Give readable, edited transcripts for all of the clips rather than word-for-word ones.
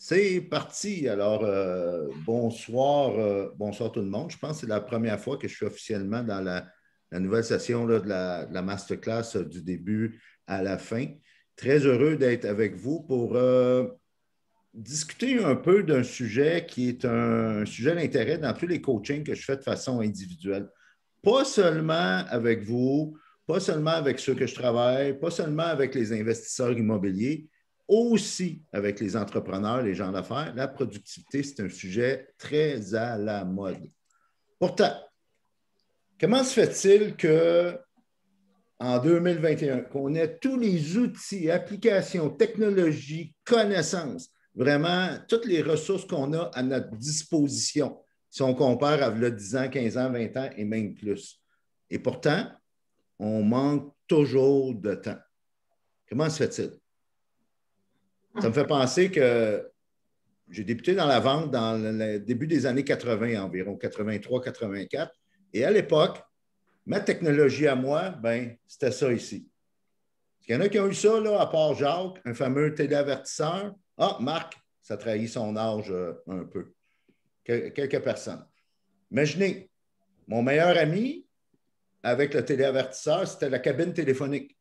C'est parti. Alors, bonsoir, bonsoir tout le monde. Je pense que c'est la première fois que je suis officiellement dans la nouvelle session là, de la masterclass du début à la fin. Très heureux d'être avec vous pour discuter un peu d'un sujet qui est un sujet d'intérêt dans tous les coachings que je fais de façon individuelle. Pas seulement avec vous, pas seulement avec ceux que je travaille, pas seulement avec les investisseurs immobiliers, aussi avec les entrepreneurs, les gens d'affaires. La productivité, c'est un sujet très à la mode. Pourtant, comment se fait-il que en 2021, qu'on ait tous les outils, applications, technologies, connaissances, vraiment toutes les ressources qu'on a à notre disposition, si on compare à 10 ans, 15 ans, 20 ans et même plus. Et pourtant, on manque toujours de temps. Comment se fait-il? Ça me fait penser que j'ai débuté dans la vente dans le début des années 80 environ, 83, 84. Et à l'époque, ma technologie à moi, ben, c'était ça ici. Il y en a qui ont eu ça, là, à part Jacques, un fameux téléavertisseur. Ah, Marc, ça trahit son âge un peu. Quelques personnes. Imaginez, mon meilleur ami, avec le téléavertisseur, c'était la cabine téléphonique.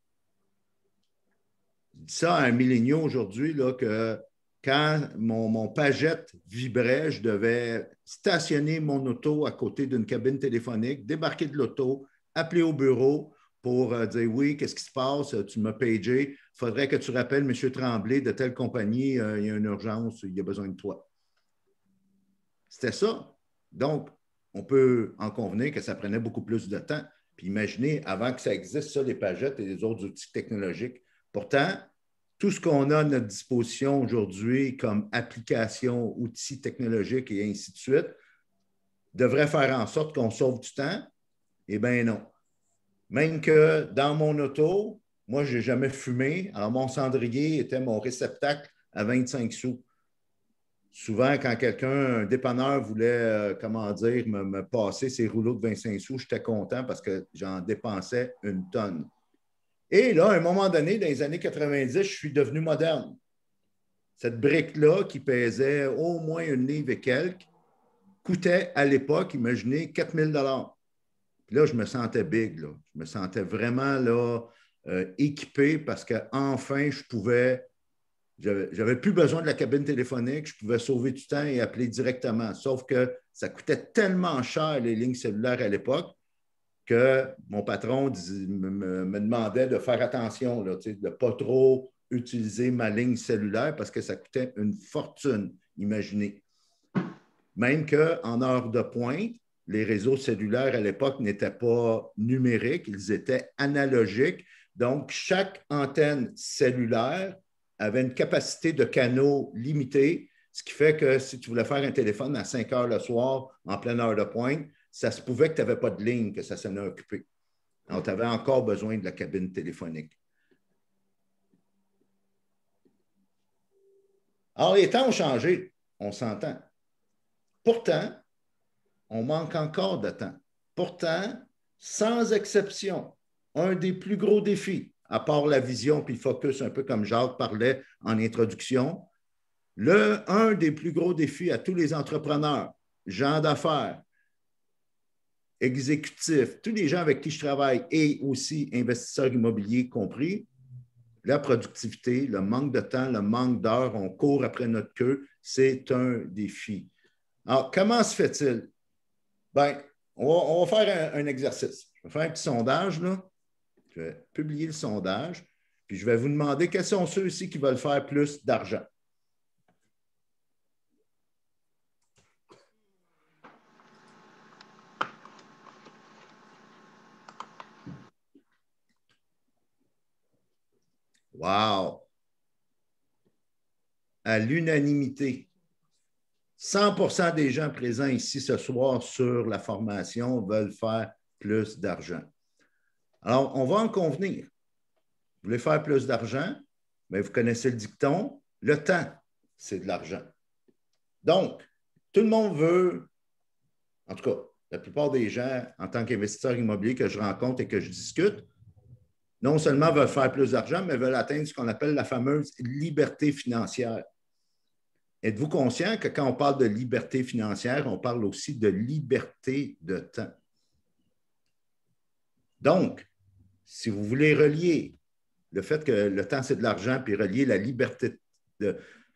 Je dis ça à un milléniaux aujourd'hui, là, que quand mon pagette vibrait, je devais stationner mon auto à côté d'une cabine téléphonique, débarquer de l'auto, appeler au bureau pour dire oui, qu'est-ce qui se passe, tu m'as pagé, il faudrait que tu rappelles M. Tremblay de telle compagnie, il y a une urgence, il y a besoin de toi. C'était ça. Donc, on peut en convenir que ça prenait beaucoup plus de temps. Puis imaginez, avant que ça existe, ça, les pagettes et les autres outils technologiques. Pourtant, tout ce qu'on a à notre disposition aujourd'hui comme applications, outils technologiques et ainsi de suite, devrait faire en sorte qu'on sauve du temps. Eh bien non. Même que dans mon auto, moi, je n'ai jamais fumé. Alors, mon cendrier était mon réceptacle à 25 sous. Souvent, quand quelqu'un, un dépanneur, voulait, comment dire, me passer ses rouleaux de 25 sous, j'étais content parce que j'en dépensais une tonne. Et là, à un moment donné, dans les années 90, je suis devenu moderne. Cette brique-là, qui pesait au moins une livre et quelques, coûtait à l'époque, imaginez, 4 000 $. Puis là, je me sentais big. Là. Je me sentais vraiment là, équipé parce qu'enfin, je pouvais. J'avais plus besoin de la cabine téléphonique, je pouvais sauver du temps et appeler directement. Sauf que ça coûtait tellement cher, les lignes cellulaires à l'époque, que mon patron me demandait de faire attention, là, de ne pas trop utiliser ma ligne cellulaire parce que ça coûtait une fortune, imaginez. Même qu'en heure de pointe, les réseaux cellulaires à l'époque n'étaient pas numériques, ils étaient analogiques. Donc, chaque antenne cellulaire avait une capacité de canaux limitée, ce qui fait que si tu voulais faire un téléphone à 5 heures le soir, en pleine heure de pointe, ça se pouvait que tu n'avais pas de ligne, que ça s'en a occupé. Donc, tu avais encore besoin de la cabine téléphonique. Alors, les temps ont changé, on s'entend. Pourtant, on manque encore de temps. Pourtant, sans exception, un des plus gros défis, à part la vision puis le focus, un peu comme Jacques parlait en introduction, un des plus gros défis à tous les entrepreneurs, gens d'affaires, exécutifs, tous les gens avec qui je travaille et aussi investisseurs immobiliers compris, la productivité, le manque de temps, le manque d'heures, on court après notre queue, c'est un défi. Alors, comment se fait-il? Bien, on va faire un exercice. Je vais faire un petit sondage, là. Je vais publier le sondage, puis je vais vous demander quels sont ceux ci qui veulent faire plus d'argent. Wow! À l'unanimité, 100% des gens présents ici ce soir sur la formation veulent faire plus d'argent. Alors, on va en convenir. Vous voulez faire plus d'argent? Bien, vous connaissez le dicton, le temps, c'est de l'argent. Donc, tout le monde veut, en tout cas, la plupart des gens, en tant qu'investisseurs immobiliers que je rencontre et que je discute, non seulement veulent faire plus d'argent, mais veulent atteindre ce qu'on appelle la fameuse liberté financière. êtes-vous conscient que quand on parle de liberté financière, on parle aussi de liberté de temps? Donc, si vous voulez relier le fait que le temps, c'est de l'argent, puis relier la liberté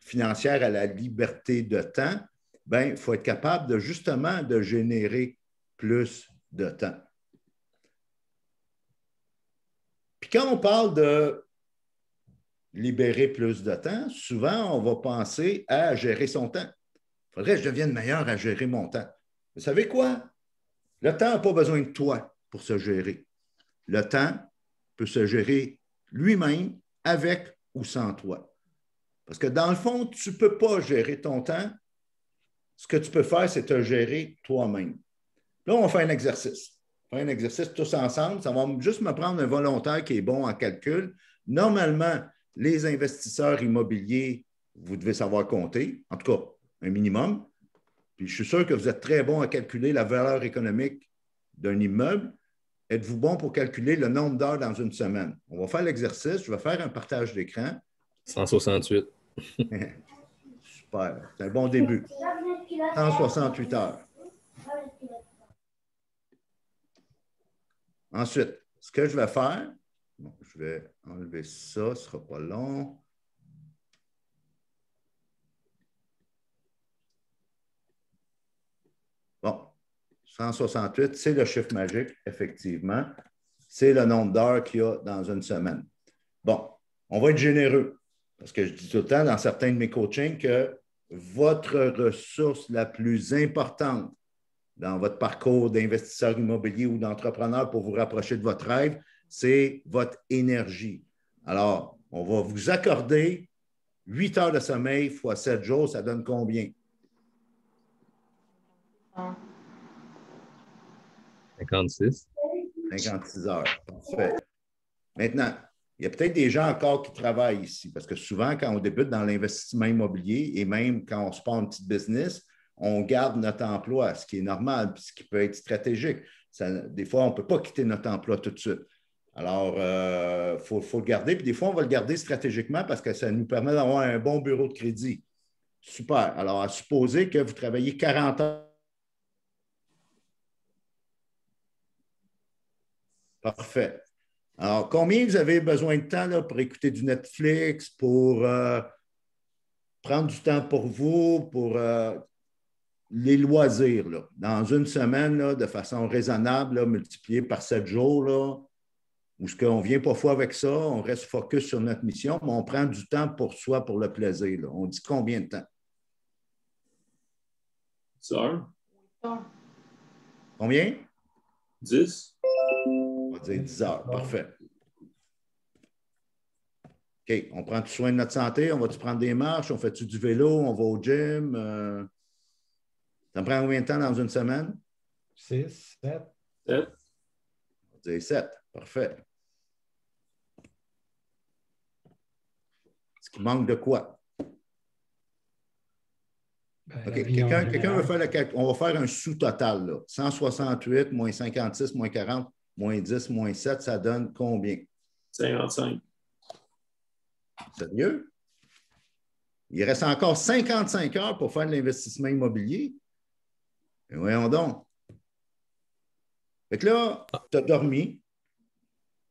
financière à la liberté de temps, bien, il faut être capable de justement de générer plus de temps. Puis quand on parle de libérer plus de temps, souvent, on va penser à gérer son temps. Il faudrait que je devienne meilleur à gérer mon temps. Vous savez quoi? Le temps n'a pas besoin de toi pour se gérer. Le temps peut se gérer lui-même avec ou sans toi. Parce que dans le fond, tu ne peux pas gérer ton temps. Ce que tu peux faire, c'est te gérer toi-même. Là, on va faire un exercice. On va faire un exercice tous ensemble. Ça va juste me prendre un volontaire qui est bon en calcul. Normalement, les investisseurs immobiliers, vous devez savoir compter, en tout cas, un minimum. Puis je suis sûr que vous êtes très bon à calculer la valeur économique d'un immeuble. Êtes-vous bon pour calculer le nombre d'heures dans une semaine? On va faire l'exercice. Je vais faire un partage d'écran. 168. Super. C'est un bon début. 168 heures. Ensuite, ce que je vais faire, bon, je vais enlever ça, ce ne sera pas long. Bon, 168, c'est le chiffre magique, effectivement. C'est le nombre d'heures qu'il y a dans une semaine. Bon, on va être généreux, parce que je dis tout le temps dans certains de mes coachings que votre ressource la plus importante dans votre parcours d'investisseur immobilier ou d'entrepreneur pour vous rapprocher de votre rêve, c'est votre énergie. Alors, on va vous accorder 8 heures de sommeil fois 7 jours, ça donne combien? 56. 56 heures. Parfait. Maintenant, il y a peut-être des gens encore qui travaillent ici, parce que souvent, quand on débute dans l'investissement immobilier et même quand on se part une petite business, on garde notre emploi, ce qui est normal, puis ce qui peut être stratégique. Des fois, on ne peut pas quitter notre emploi tout de suite. Alors, il faut le garder. Puis des fois, on va le garder stratégiquement parce que ça nous permet d'avoir un bon bureau de crédit. Super. Alors, à supposer que vous travaillez 40 heures. Parfait. Alors, combien vous avez besoin de temps là, pour écouter du Netflix, pour prendre du temps pour vous, pour les loisirs, là, dans une semaine, là, de façon raisonnable, là, multiplié par 7 jours, là, où ce qu'on ne vient pas fou avec ça, on reste focus sur notre mission, mais on prend du temps pour soi, pour le plaisir. Là. On dit combien de temps? 10 heures. Combien? 10. On va dire 10 heures. Parfait. OK. On prend soin de notre santé? On va-tu prendre des marches? On fait-tu du vélo? On va au gym? Ça prend combien de temps dans une semaine? 6, 7. 7. On va dire 7. Parfait. Est-ce qu'il manque de quoi? OK. Quelqu'un veut faire le calcul. On va faire un sous-total. Là. 168 moins 56 moins 40 moins 10 moins 7, ça donne combien? 55. Sérieux? Il reste encore 55 heures pour faire de l'investissement immobilier. Et voyons donc. Fait que là, tu as dormi,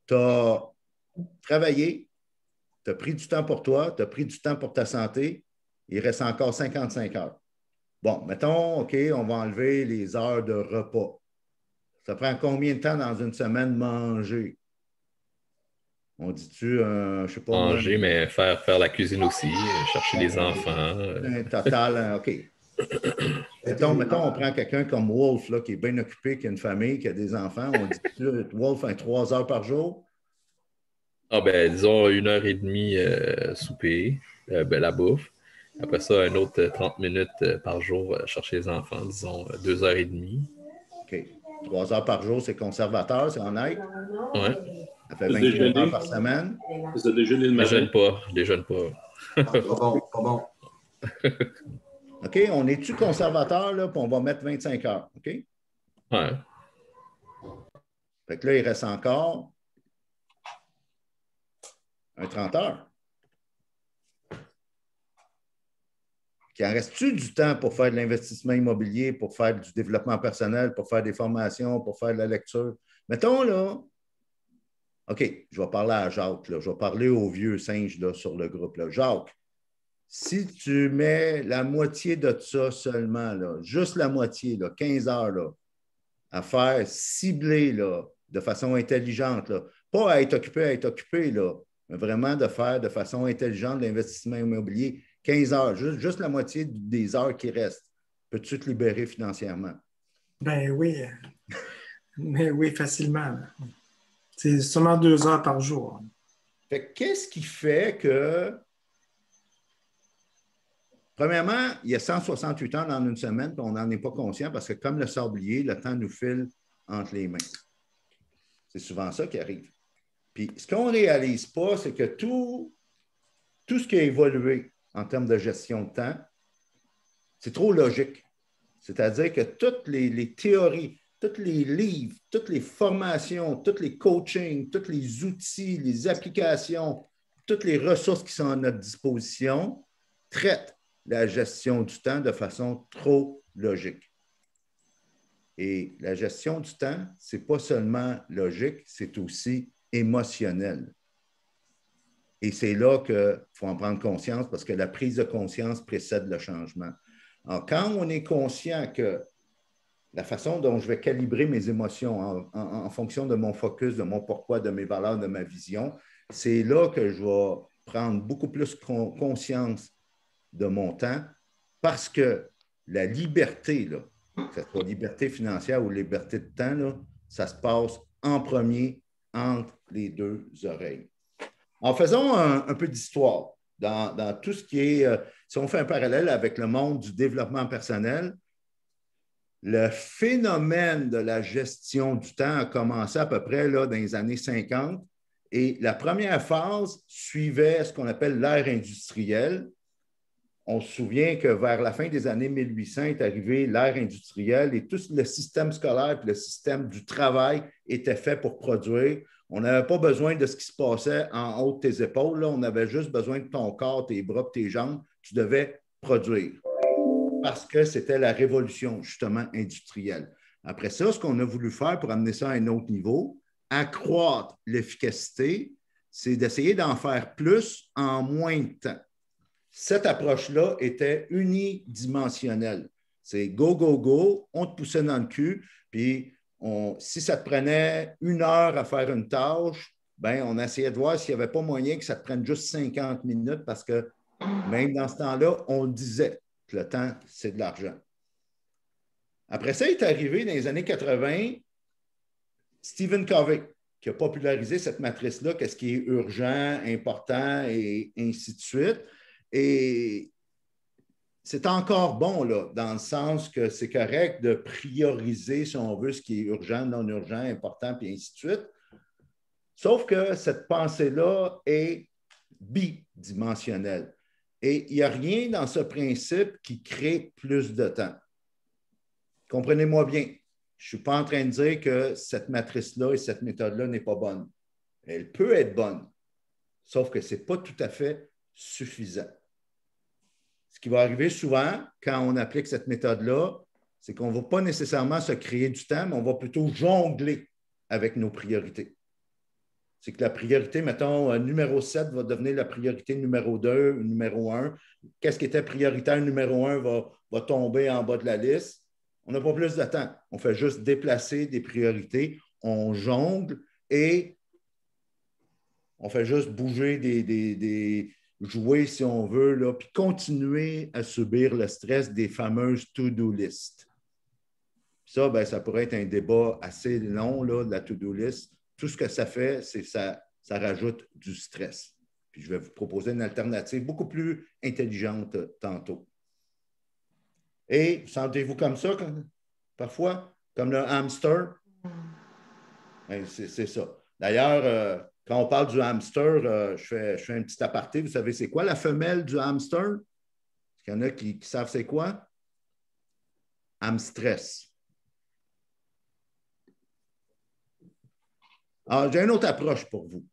tu as travaillé, tu as pris du temps pour toi, tu as pris du temps pour ta santé. Il reste encore 55 heures. Bon, mettons, OK, on va enlever les heures de repas. Ça prend combien de temps dans une semaine manger? On dit-tu, je ne sais pas moi. Manger, mais faire la cuisine aussi, chercher les enfants. Un total, OK. Mettons, on prend quelqu'un comme Wolf, là, qui est bien occupé, qui a une famille, qui a des enfants. On dit Wolf a 3 heures par jour. Ah ben, disons 1h30 souper, la bouffe. Après ça, un autre 30 minutes par jour chercher les enfants, disons 2h30. OK. 3 heures par jour, c'est conservateur, c'est honnête. Ouais. Ça fait 21 heures par semaine. Ça déjeuner le matin. Déjeune pas. Pas bon, pas bon. OK, on est-tu conservateur, là, puis on va mettre 25 heures, OK? Ouais. Fait que là, il reste encore un 30 heures. qu'il en reste-tu du temps pour faire de l'investissement immobilier, pour faire du développement personnel, pour faire des formations, pour faire de la lecture? Mettons, là, OK, je vais parler à Jacques, là, je vais parler au vieux singe là, sur le groupe. Là. Jacques, si tu mets la moitié de ça seulement, là, juste la moitié, là, 15 heures, là, à faire cibler là, de façon intelligente, là, pas à être occupé, là, mais vraiment de faire de façon intelligente de l'investissement immobilier, 15 heures, juste la moitié des heures qui restent. Peux-tu te libérer financièrement? Ben oui, mais oui, facilement. C'est seulement 2 heures par jour. Fait que qu'est-ce qui fait que, premièrement, il y a 168 heures dans une semaine, puis on n'en est pas conscient parce que comme le sablier, le temps nous file entre les mains. C'est souvent ça qui arrive. Puis ce qu'on ne réalise pas, c'est que tout ce qui a évolué en termes de gestion de temps, c'est trop logique. C'est-à-dire que toutes les théories, tous les livres, toutes les formations, tous les coachings, tous les outils, les applications, toutes les ressources qui sont à notre disposition traitent la gestion du temps de façon trop logique. Et la gestion du temps, ce n'est pas seulement logique, c'est aussi émotionnel. Et c'est là qu'il faut en prendre conscience parce que la prise de conscience précède le changement. Alors, quand on est conscient que la façon dont je vais calibrer mes émotions en fonction de mon focus, de mon pourquoi, de mes valeurs, de ma vision, c'est là que je vais prendre beaucoup plus conscience de mon temps parce que la liberté, là, que ce soit liberté financière ou liberté de temps, là, ça se passe en premier entre les deux oreilles. En faisant un peu d'histoire dans tout ce qui est, si on fait un parallèle avec le monde du développement personnel, le phénomène de la gestion du temps a commencé à peu près là, dans les années 50 et la première phase suivait ce qu'on appelle l'ère industrielle. On se souvient que vers la fin des années 1800 est arrivée l'ère industrielle et tout le système scolaire et le système du travail était fait pour produire. On n'avait pas besoin de ce qui se passait en haut de tes épaules. Là. On avait juste besoin de ton corps, tes bras, tes jambes. Tu devais produire parce que c'était la révolution, justement, industrielle. Après ça, ce qu'on a voulu faire pour amener ça à un autre niveau, accroître l'efficacité, c'est d'essayer d'en faire plus en moins de temps. Cette approche-là était unidimensionnelle. C'est go, go, go, on te poussait dans le cul, puis si ça te prenait 1 heure à faire une tâche, ben, on essayait de voir s'il n'y avait pas moyen que ça te prenne juste 50 minutes parce que même dans ce temps-là, on disait que le temps, c'est de l'argent. Après ça, il est arrivé dans les années 80, Stephen Covey, qui a popularisé cette matrice-là, qu'est-ce qui est urgent, important et ainsi de suite. Et c'est encore bon, là, dans le sens que c'est correct de prioriser, si on veut, ce qui est urgent, non urgent, important, puis ainsi de suite. Sauf que cette pensée-là est bidimensionnelle. Et il n'y a rien dans ce principe qui crée plus de temps. Comprenez-moi bien, je ne suis pas en train de dire que cette matrice-là et cette méthode-là n'est pas bonne. Elle peut être bonne, sauf que ce n'est pas tout à fait suffisant. Ce qui va arriver souvent quand on applique cette méthode-là, c'est qu'on ne va pas nécessairement se créer du temps, mais on va plutôt jongler avec nos priorités. C'est que la priorité, mettons, numéro 7 va devenir la priorité numéro 2, numéro 1. Qu'est-ce qui était prioritaire numéro 1 va tomber en bas de la liste. On n'a pas plus de temps. On fait juste déplacer des priorités, on jongle et on fait juste bouger jouer, si on veut, là, puis continuer à subir le stress des fameuses to-do list. Ça, ben, ça pourrait être un débat assez long, là, de la to-do list. Tout ce que ça fait, c'est que ça rajoute du stress. Puis je vais vous proposer une alternative beaucoup plus intelligente tantôt. Et sentez-vous comme ça, parfois, comme le hamster? Ben, c'est ça. D'ailleurs, quand on parle du hamster, je fais un petit aparté. Vous savez, c'est quoi la femelle du hamster? Est-ce qu'il y en a qui savent c'est quoi? Hamstress. Alors, j'ai une autre approche pour vous.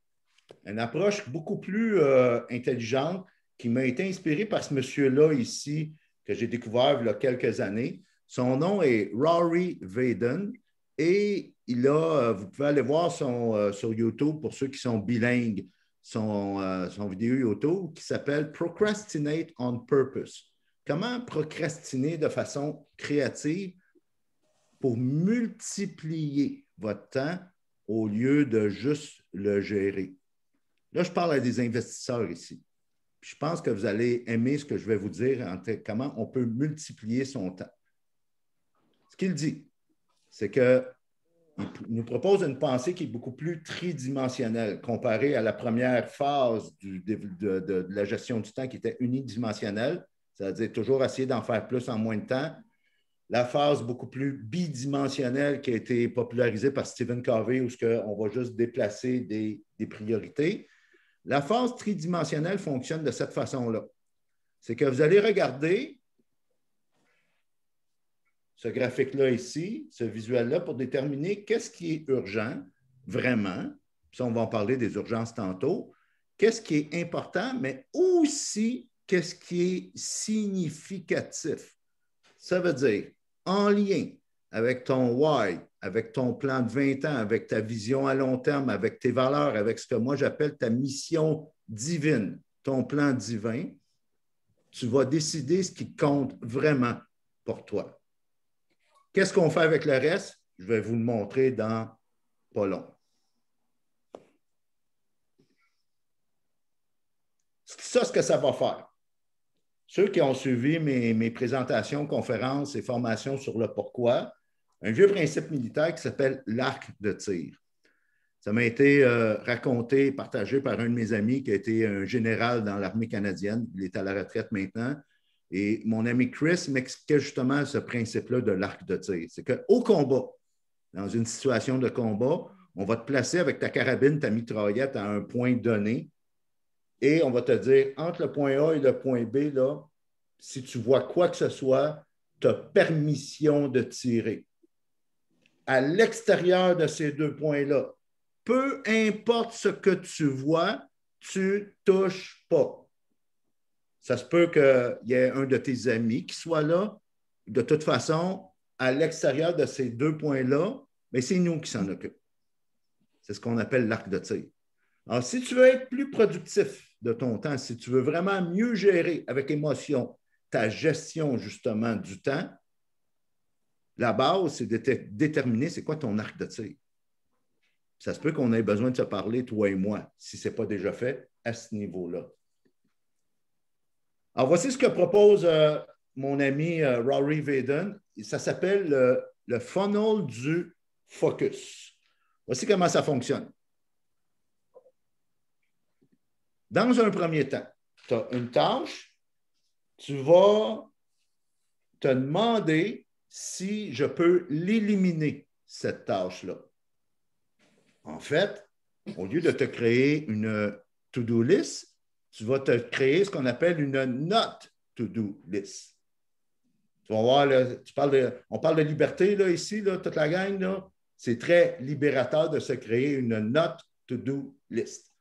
Une approche beaucoup plus intelligente qui m'a été inspirée par ce monsieur-là ici, que j'ai découvert il y a quelques années. Son nom est Rory Vaden et vous pouvez aller voir sur YouTube pour ceux qui sont bilingues, son vidéo YouTube qui s'appelle Procrastinate on Purpose. Comment procrastiner de façon créative pour multiplier votre temps au lieu de juste le gérer. Là, je parle à des investisseurs ici. Je pense que vous allez aimer ce que je vais vous dire comment on peut multiplier son temps. Ce qu'il dit, c'est qu'il nous propose une pensée qui est beaucoup plus tridimensionnelle comparée à la première phase de la gestion du temps qui était unidimensionnelle, c'est-à-dire toujours essayer d'en faire plus en moins de temps. La phase beaucoup plus bidimensionnelle qui a été popularisée par Stephen Covey où on va juste déplacer des priorités. La phase tridimensionnelle fonctionne de cette façon-là. C'est que vous allez regarder ce graphique-là ici, ce visuel-là, pour déterminer qu'est-ce qui est urgent, vraiment. Puis on va en parler des urgences tantôt. Qu'est-ce qui est important, mais aussi qu'est-ce qui est significatif. Ça veut dire, en lien avec ton why, avec ton plan de 20 ans, avec ta vision à long terme, avec tes valeurs, avec ce que moi j'appelle ta mission divine, ton plan divin, tu vas décider ce qui compte vraiment pour toi. Qu'est-ce qu'on fait avec le reste? Je vais vous le montrer dans pas long. C'est ce que ça va faire. Ceux qui ont suivi mes présentations, conférences et formations sur le pourquoi, un vieux principe militaire qui s'appelle l'arc de tir. Ça m'a été raconté, partagé par un de mes amis qui a été un général dans l'armée canadienne. Il est à la retraite maintenant. Et mon ami Chris m'expliquait justement ce principe-là de l'arc de tir. C'est qu'au combat, dans une situation de combat, on va te placer avec ta carabine, ta mitraillette à un point donné et on va te dire, entre le point A et le point B, là, si tu vois quoi que ce soit, tu as permission de tirer. À l'extérieur de ces deux points-là, peu importe ce que tu vois, tu ne touches pas. Ça se peut qu'il y ait un de tes amis qui soit là. De toute façon, à l'extérieur de ces deux points-là, mais c'est nous qui s'en occupons. C'est ce qu'on appelle l'arc de tir. Alors, si tu veux être plus productif de ton temps, si tu veux vraiment mieux gérer avec émotion ta gestion justement du temps, la base, c'est de déterminer c'est quoi ton arc de tir. Ça se peut qu'on ait besoin de se parler, toi et moi, si ce n'est pas déjà fait à ce niveau-là. Alors, voici ce que propose mon ami Rory Vaden. Ça s'appelle le funnel du focus. Voici comment ça fonctionne. Dans un premier temps, tu as une tâche, tu vas te demander si je peux l'éliminer, cette tâche-là. En fait, au lieu de te créer une to-do list, tu vas te créer ce qu'on appelle une not to-do list. Tu vas voir, là, on parle de liberté là, ici, là, toute la gang. Là. C'est très libérateur de se créer une not to-do list.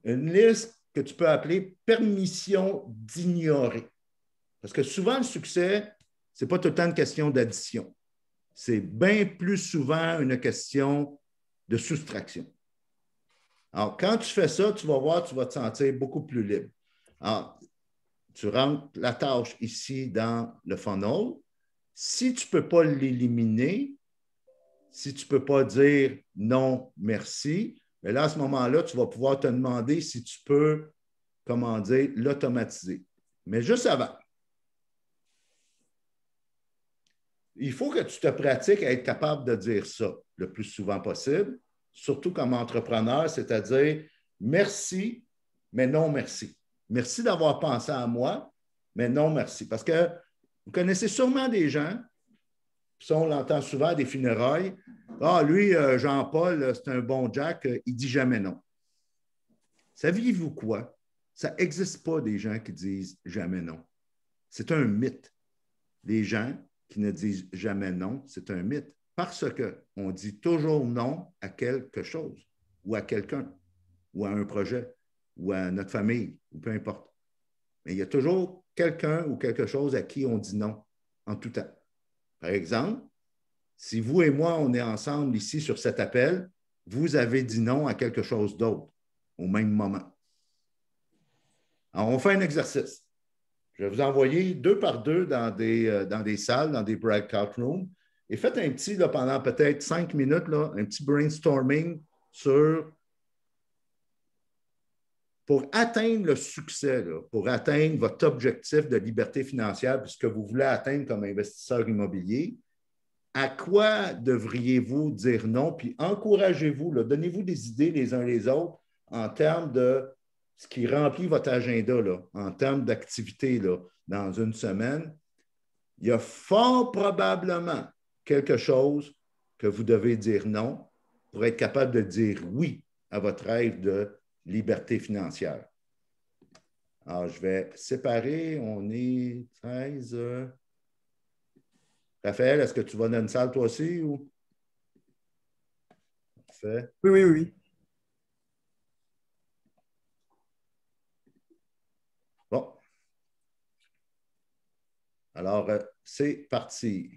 Une liste que tu peux appeler permission d'ignorer. Parce que souvent, le succès, ce n'est pas tout le temps une question d'addition. C'est bien plus souvent une question de soustraction. Alors, quand tu fais ça, tu vas voir, tu vas te sentir beaucoup plus libre. Alors, tu rentres la tâche ici dans le funnel. Si tu ne peux pas l'éliminer, si tu ne peux pas dire non, merci, mais là, à ce moment-là, tu vas pouvoir te demander si tu peux, comment dire, l'automatiser. Mais juste avant, il faut que tu te pratiques à être capable de dire ça le plus souvent possible, surtout comme entrepreneur, c'est-à-dire merci, mais non merci. Merci d'avoir pensé à moi, mais non merci. Parce que vous connaissez sûrement des gens, ça on l'entend souvent à des funérailles, ah, lui, Jean-Paul, c'est un bon Jack, il ne dit jamais non. Saviez-vous quoi? Ça n'existe pas des gens qui disent jamais non. C'est un mythe. Les gens qui ne disent jamais non, c'est un mythe. Parce qu'on dit toujours non à quelque chose, ou à quelqu'un, ou à un projet, ou à notre famille, ou peu importe. Mais il y a toujours quelqu'un ou quelque chose à qui on dit non en tout temps. Par exemple, si vous et moi, on est ensemble ici sur cet appel, vous avez dit non à quelque chose d'autre au même moment. Alors, on fait un exercice. Je vais vous envoyer 2 par 2 dans des salles, dans des breakout rooms, et faites un petit, là, pendant peut-être 5 minutes, là, un petit brainstorming pour atteindre le succès, là, pour atteindre votre objectif de liberté financière, puisque vous voulez atteindre comme investisseur immobilier. À quoi devriez-vous dire non? Puis encouragez-vous, là, donnez-vous des idées les uns les autres en termes de ce qui remplit votre agenda, là, en termes d'activité dans une semaine. Il y a fort probablement quelque chose que vous devez dire non pour être capable de dire oui à votre rêve de liberté financière. Alors, je vais séparer. On est 13. Raphaël, est-ce que tu vas dans une salle toi aussi? Ou... Parfait. Oui. Bon. Alors, c'est parti.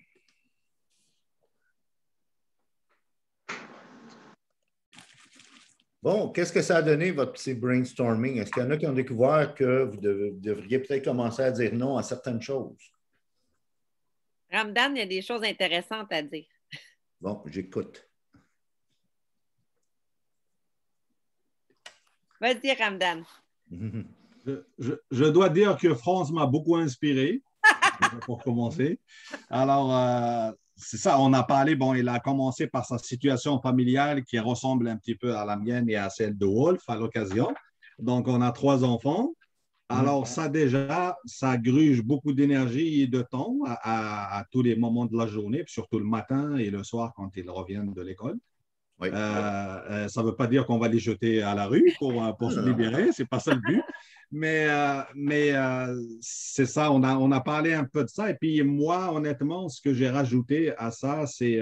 Bon, qu'est-ce que ça a donné, votre petit brainstorming? Est-ce qu'il y en a qui ont découvert que vous devriez peut-être commencer à dire non à certaines choses? Ramdan, il y a des choses intéressantes à dire. Bon, j'écoute. Vas-y, Ramdan. Je dois dire que France m'a beaucoup inspiré, pour commencer. Alors, c'est ça, on a parlé, bon, il a commencé par sa situation familiale qui ressemble un petit peu à la mienne et à celle de Wolf à l'occasion. Donc, on a 3 enfants. Alors, ça déjà, ça gruge beaucoup d'énergie et de temps à tous les moments de la journée, surtout le matin et le soir quand ils reviennent de l'école. Oui. Ça ne veut pas dire qu'on va les jeter à la rue pour se libérer, ce n'est pas ça le but. Mais c'est ça, on a parlé un peu de ça. Et puis moi, honnêtement, ce que j'ai rajouté à ça, c'est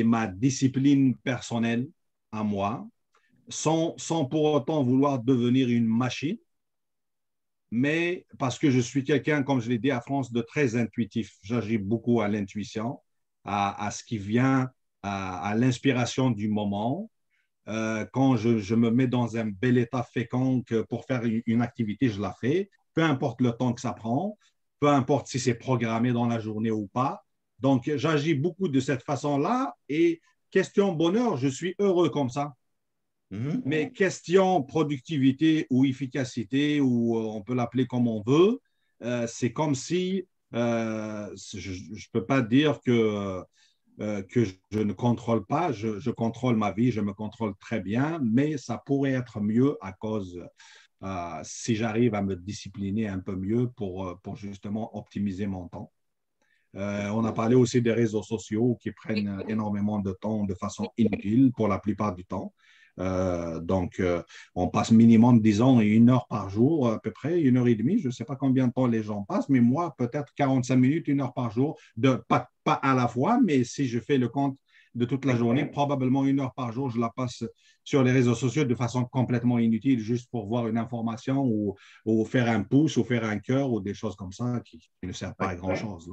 ma discipline personnelle à moi, sans pour autant vouloir devenir une machine, mais parce que je suis quelqu'un, comme je l'ai dit à France, de très intuitif. J'agis beaucoup à l'intuition, à ce qui vient, à l'inspiration du moment. Quand je me mets dans un bel état fécond pour faire une activité, je la fais, peu importe le temps que ça prend, peu importe si c'est programmé dans la journée ou pas. Donc, j'agis beaucoup de cette façon-là et question bonheur, je suis heureux comme ça. Mais question productivité ou efficacité, ou on peut l'appeler comme on veut, c'est comme si je ne peux pas dire que je ne contrôle pas, je contrôle ma vie, je me contrôle très bien, mais ça pourrait être mieux à cause, si j'arrive à me discipliner un peu mieux pour justement optimiser mon temps. On a parlé aussi des réseaux sociaux qui prennent énormément de temps de façon inutile pour la plupart du temps. Donc, on passe minimum, disons, 1 heure par jour, à peu près, 1 heure et demie. Je ne sais pas combien de temps les gens passent, mais moi, peut-être 45 minutes, 1 heure par jour, pas à la fois, mais si je fais le compte de toute la journée, probablement 1 heure par jour, je la passe sur les réseaux sociaux de façon complètement inutile, juste pour voir une information ou faire un pouce ou faire un cœur ou des choses comme ça qui ne servent pas à grand-chose.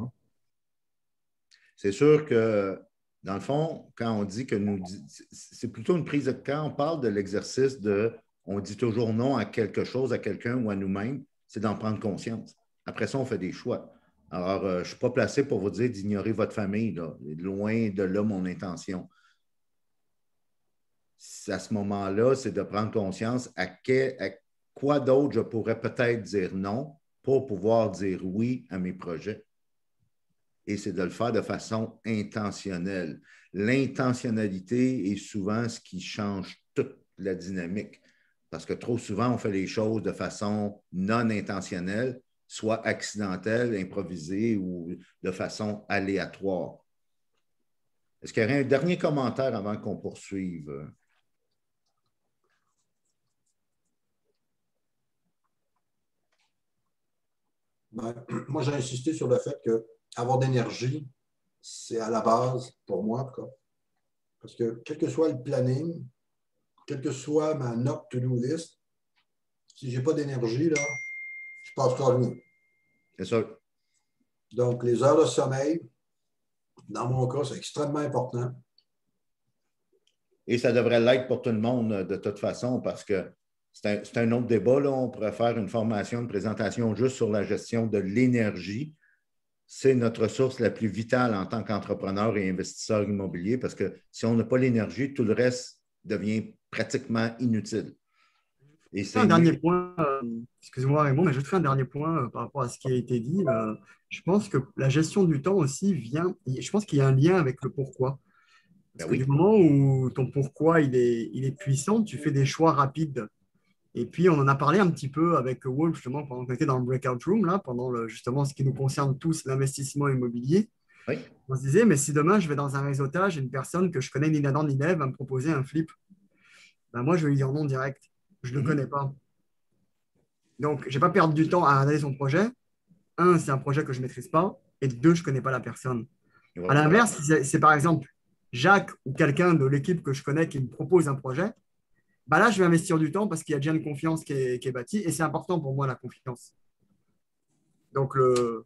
C'est sûr que, dans le fond, quand on dit que c'est plutôt une prise de... Quand on parle de l'exercice on dit toujours non à quelque chose, à quelqu'un ou à nous-mêmes, c'est d'en prendre conscience. Après ça, on fait des choix. Alors, je ne suis pas placé pour vous dire d'ignorer votre famille. Là. Loin de là, mon intention. À ce moment-là, c'est de prendre conscience à quoi d'autre je pourrais peut-être dire non pour pouvoir dire oui à mes projets. Et c'est de le faire de façon intentionnelle. L'intentionnalité est souvent ce qui change toute la dynamique. Parce que trop souvent, on fait les choses de façon non intentionnelle, soit accidentelle, improvisée ou de façon aléatoire. Est-ce qu'il y aurait un dernier commentaire avant qu'on poursuive? Moi, j'ai insisté sur le fait qu'avoir d'énergie, c'est à la base, pour moi en tout cas. Parce que quel que soit le planning, quelle que soit ma note to-do list, Si je n'ai pas d'énergie, là, je ne passerai rien. C'est ça. Donc, les heures de sommeil, dans mon cas, c'est extrêmement important. Et ça devrait l'être pour tout le monde de toute façon parce que c'est un autre débat. Là. On pourrait faire une formation, une présentation juste sur la gestion de l'énergie. C'est notre ressource la plus vitale en tant qu'entrepreneur et investisseur immobilier parce que si on n'a pas l'énergie, tout le reste devient pratiquement inutile. Et un dernier point, excusez-moi Raymond, mais je fais un dernier point par rapport à ce qui a été dit. Je pense que la gestion du temps aussi vient, je pense qu'il y a un lien avec le pourquoi. Parce que du moment où ton pourquoi il est puissant, tu fais des choix rapides. Et puis, on en a parlé un petit peu avec Wolf, justement, pendant qu'on était dans le breakout room, là, pendant justement ce qui nous concerne tous, l'investissement immobilier. Oui. On se disait, mais si demain, je vais dans un réseautage et une personne que je connais ni d'Adam ni d'Ève va me proposer un flip, ben moi, je vais lui dire non direct. Je ne le connais pas. Donc, je ne vais pas perdre du temps à analyser son projet. Un, c'est un projet que je ne maîtrise pas. Et deux, je ne connais pas la personne. À l'inverse, si c'est par exemple Jacques ou quelqu'un de l'équipe que je connais qui me propose un projet, bah là, je vais investir du temps parce qu'il y a déjà une confiance qui est bâtie et c'est important pour moi, la confiance. Donc, le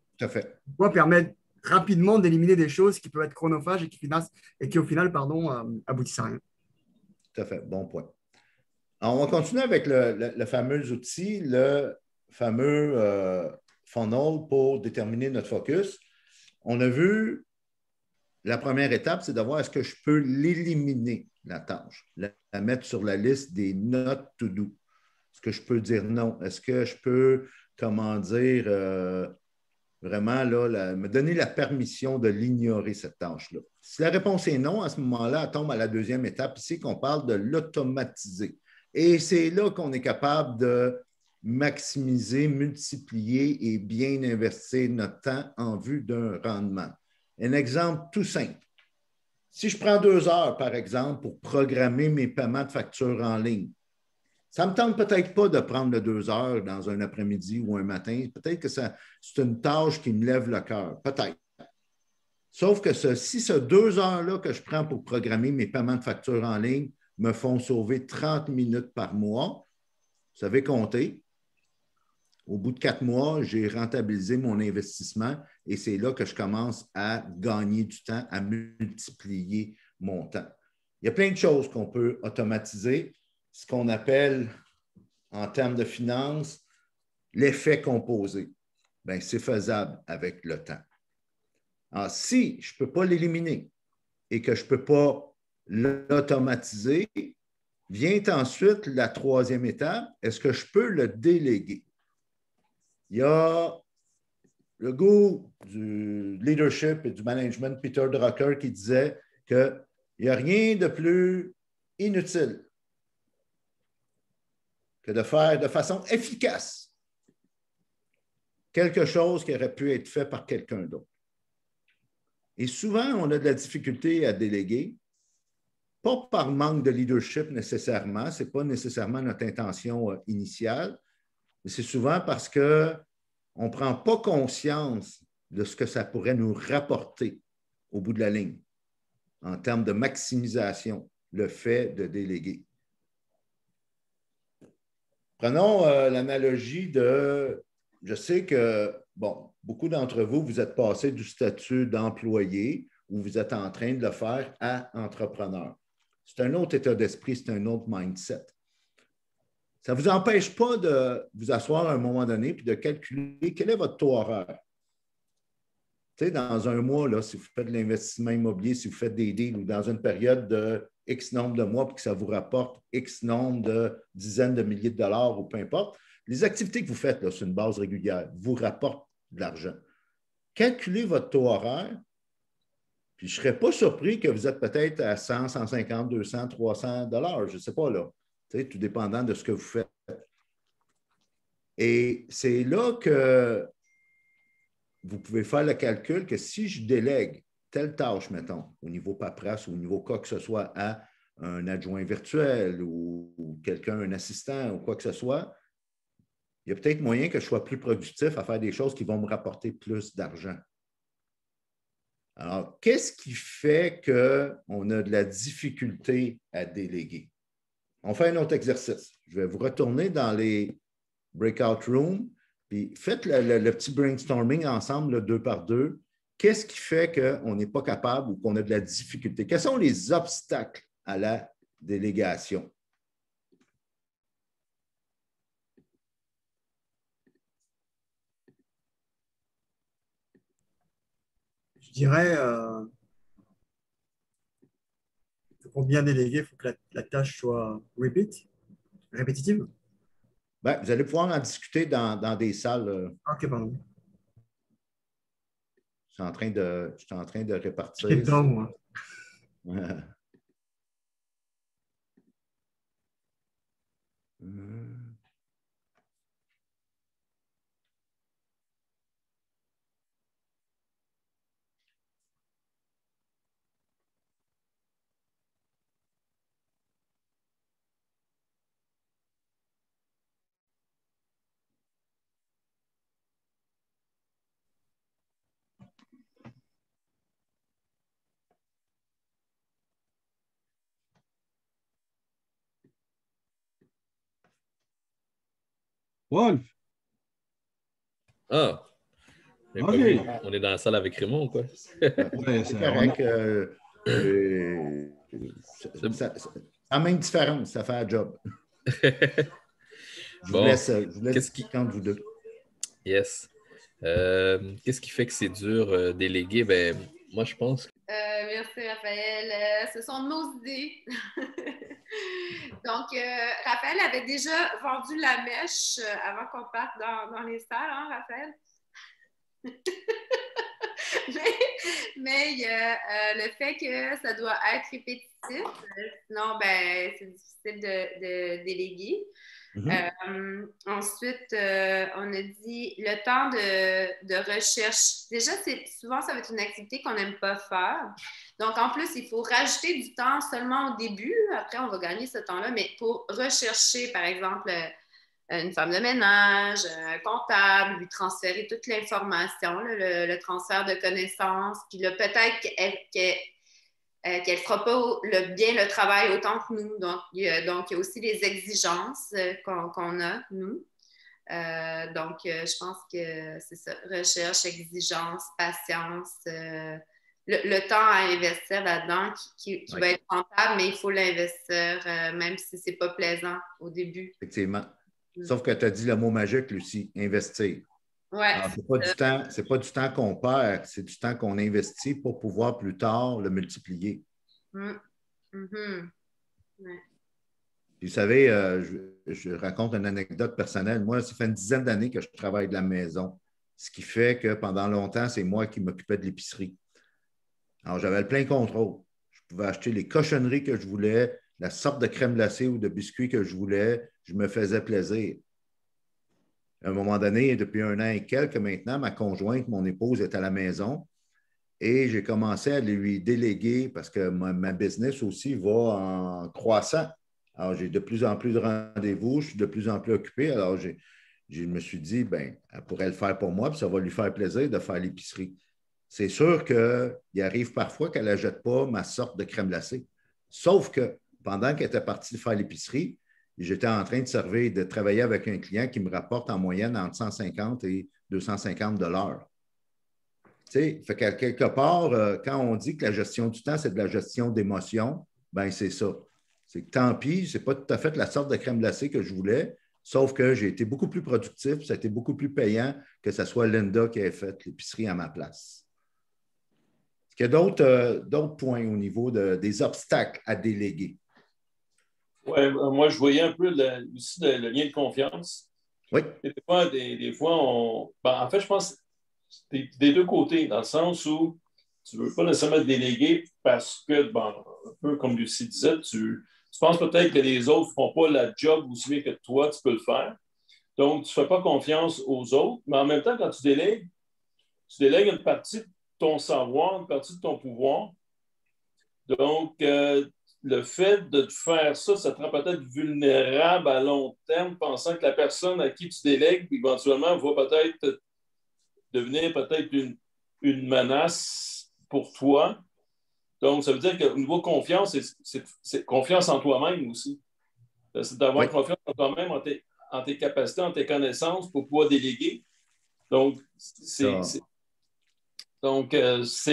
pourquoi permet rapidement d'éliminer des choses qui peuvent être chronophages et qui au final, aboutissent à rien. Tout à fait, bon point. Alors, on va continuer avec le fameux outil, le fameux funnel pour déterminer notre focus. On a vu la première étape, c'est de voir est-ce que je peux l'éliminer, la tâche, la mettre sur la liste des not to do. Est-ce que je peux dire non? Est-ce que je peux, vraiment là, me donner la permission de l'ignorer, cette tâche-là? Si la réponse est non, à ce moment-là, elle tombe à la deuxième étape ici qu'on parle de l'automatiser. Et c'est là qu'on est capable de maximiser, multiplier et bien investir notre temps en vue d'un rendement. Un exemple tout simple. Si je prends 2 heures, par exemple, pour programmer mes paiements de factures en ligne, ça ne me tente peut-être pas de prendre le 2 heures dans un après-midi ou un matin. Peut-être que c'est une tâche qui me lève le cœur. Peut-être. Sauf que si ce 2 heures-là que je prends pour programmer mes paiements de factures en ligne me font sauver 30 minutes par mois, vous savez compter. Au bout de 4 mois, j'ai rentabilisé mon investissement et c'est là que je commence à gagner du temps, à multiplier mon temps. Il y a plein de choses qu'on peut automatiser, ce qu'on appelle, en termes de finances, l'effet composé. Bien, c'est faisable avec le temps. Alors, si je ne peux pas l'éliminer et que je ne peux pas l'automatiser, vient ensuite la troisième étape, est-ce que je peux le déléguer? Il y a le goût du leadership et du management, Peter Drucker, qui disait qu'il n'y a rien de plus inutile que de faire de façon efficace quelque chose qui aurait pu être fait par quelqu'un d'autre. Et souvent, on a de la difficulté à déléguer, pas par manque de leadership nécessairement, ce n'est pas nécessairement notre intention initiale, mais c'est souvent parce qu'on ne prend pas conscience de ce que ça pourrait nous rapporter au bout de la ligne en termes de maximisation, le fait de déléguer. Prenons l'analogie de, je sais que, beaucoup d'entre vous, vous êtes passés du statut d'employé ou vous êtes en train de le faire à entrepreneur. C'est un autre état d'esprit, c'est un autre mindset. Ça ne vous empêche pas de vous asseoir à un moment donné et de calculer quel est votre taux horaire. Tu sais, dans un mois, là, si vous faites de l'investissement immobilier, si vous faites des deals ou dans une période de X nombre de mois pour que ça vous rapporte X nombre de dizaines de milliers de dollars ou peu importe, les activités que vous faites là, sur une base régulière vous rapportent de l'argent. Calculez votre taux horaire, puis je ne serais pas surpris que vous êtes peut-être à 100, 150, 200, 300 dollars, je ne sais pas là. Tout dépendant de ce que vous faites. Et c'est là que vous pouvez faire le calcul que si je délègue telle tâche, mettons, au niveau paperasse ou au niveau quoi que ce soit à un adjoint virtuel ou quelqu'un, un assistant ou quoi que ce soit, il y a peut-être moyen que je sois plus productif à faire des choses qui vont me rapporter plus d'argent. Alors, qu'est-ce qui fait qu'on a de la difficulté à déléguer? On fait un autre exercice. Je vais vous retourner dans les breakout room, puis faites le petit brainstorming ensemble, là, 2 par 2. Qu'est-ce qui fait qu'on n'est pas capable ou qu'on a de la difficulté? Quels sont les obstacles à la délégation? Je dirais, pour bien déléguer, il faut que la tâche soit répétitive. Ben, vous allez pouvoir en discuter dans des salles. Ok, pardon. Je suis en train de répartir. J'étais dedans, moi. Wolf, Ah! J'ai pas Ok. vu. On est dans la salle avec Raymond, quoi. ouais, C'est correct. Ça a même différence, ça fait un job. Je vous Bon, laisse qu'est-ce qui- quand vous deux. Yes. Qu'est-ce qui fait que c'est dur déléguer? Ben, moi, je pense. Merci, Raphaël. Ce sont nos idées. Donc, Raphaël avait déjà vendu la mèche avant qu'on parte dans les salles, hein, Raphaël? mais il y a le fait que ça doit être répétitif, sinon, ben, c'est difficile de déléguer. Ensuite, on a dit le temps de recherche. Déjà, souvent, ça va être une activité qu'on n'aime pas faire. Donc, en plus, il faut rajouter du temps seulement au début. Après, on va gagner ce temps-là. Mais pour rechercher, par exemple, une femme de ménage, un comptable, lui transférer toute l'information, là, le transfert de connaissances. Puis là, peut-être qu'elle ne fera pas bien le travail autant que nous. Donc, il y a aussi les exigences qu'on a, nous. Donc, je pense que c'est ça. Recherche, exigence, patience, le temps à investir là-dedans qui va être rentable, mais il faut l'investir, même si ce n'est pas plaisant au début. Effectivement. Sauf que tu as dit le mot magique, Lucie, investir. Ouais. Ce n'est pas du temps qu'on perd, c'est du temps qu'on investit pour pouvoir plus tard le multiplier. Ouais. Puis, vous savez, je raconte une anecdote personnelle. Moi, ça fait une dizaine d'années que je travaille de la maison, ce qui fait que pendant longtemps, c'est moi qui m'occupais de l'épicerie. Alors, j'avais le plein contrôle. Je pouvais acheter les cochonneries que je voulais, la sorte de crème glacée ou de biscuits que je voulais. Je me faisais plaisir. À un moment donné, depuis 1 an et quelques maintenant, ma conjointe, mon épouse, est à la maison et j'ai commencé à lui déléguer parce que ma business aussi va en croissant. Alors, j'ai de plus en plus de rendez-vous, je suis de plus en plus occupé. Alors, je me suis dit, bien, elle pourrait le faire pour moi, puis ça va lui faire plaisir de faire l'épicerie. C'est sûr qu'il arrive parfois qu'elle n'achète pas ma sorte de crème glacée. Sauf que pendant qu'elle était partie faire l'épicerie, j'étais en train de travailler avec un client qui me rapporte en moyenne entre 150 et 250 $. Tu sais, fait qu'à quelque part, quand on dit que la gestion du temps, c'est de la gestion d'émotions, bien, c'est ça. C'est que tant pis, ce n'est pas tout à fait la sorte de crème glacée que je voulais, sauf que j'ai été beaucoup plus productif, ça a été beaucoup plus payant que ce soit Linda qui ait fait l'épicerie à ma place. Est-ce qu'il y a d'autres points au niveau des obstacles à déléguer? Oui, moi, je voyais un peu aussi le lien de confiance. Oui. Des fois, en fait, je pense des deux côtés, dans le sens où tu ne veux pas nécessairement déléguer parce que, un peu comme Lucie disait, tu penses peut-être que les autres ne font pas la job aussi bien que toi, tu peux le faire. Donc, tu ne fais pas confiance aux autres, mais en même temps, quand tu délègues une partie de ton savoir, une partie de ton pouvoir. Donc, le fait de te faire ça, ça te rend peut-être vulnérable à long terme, pensant que la personne à qui tu délègues, éventuellement, va peut-être devenir une menace pour toi. Donc, ça veut dire qu'au niveau confiance, c'est confiance en toi-même aussi. C'est d'avoir confiance en toi-même, en tes capacités, en tes connaissances pour pouvoir déléguer. Donc, c'est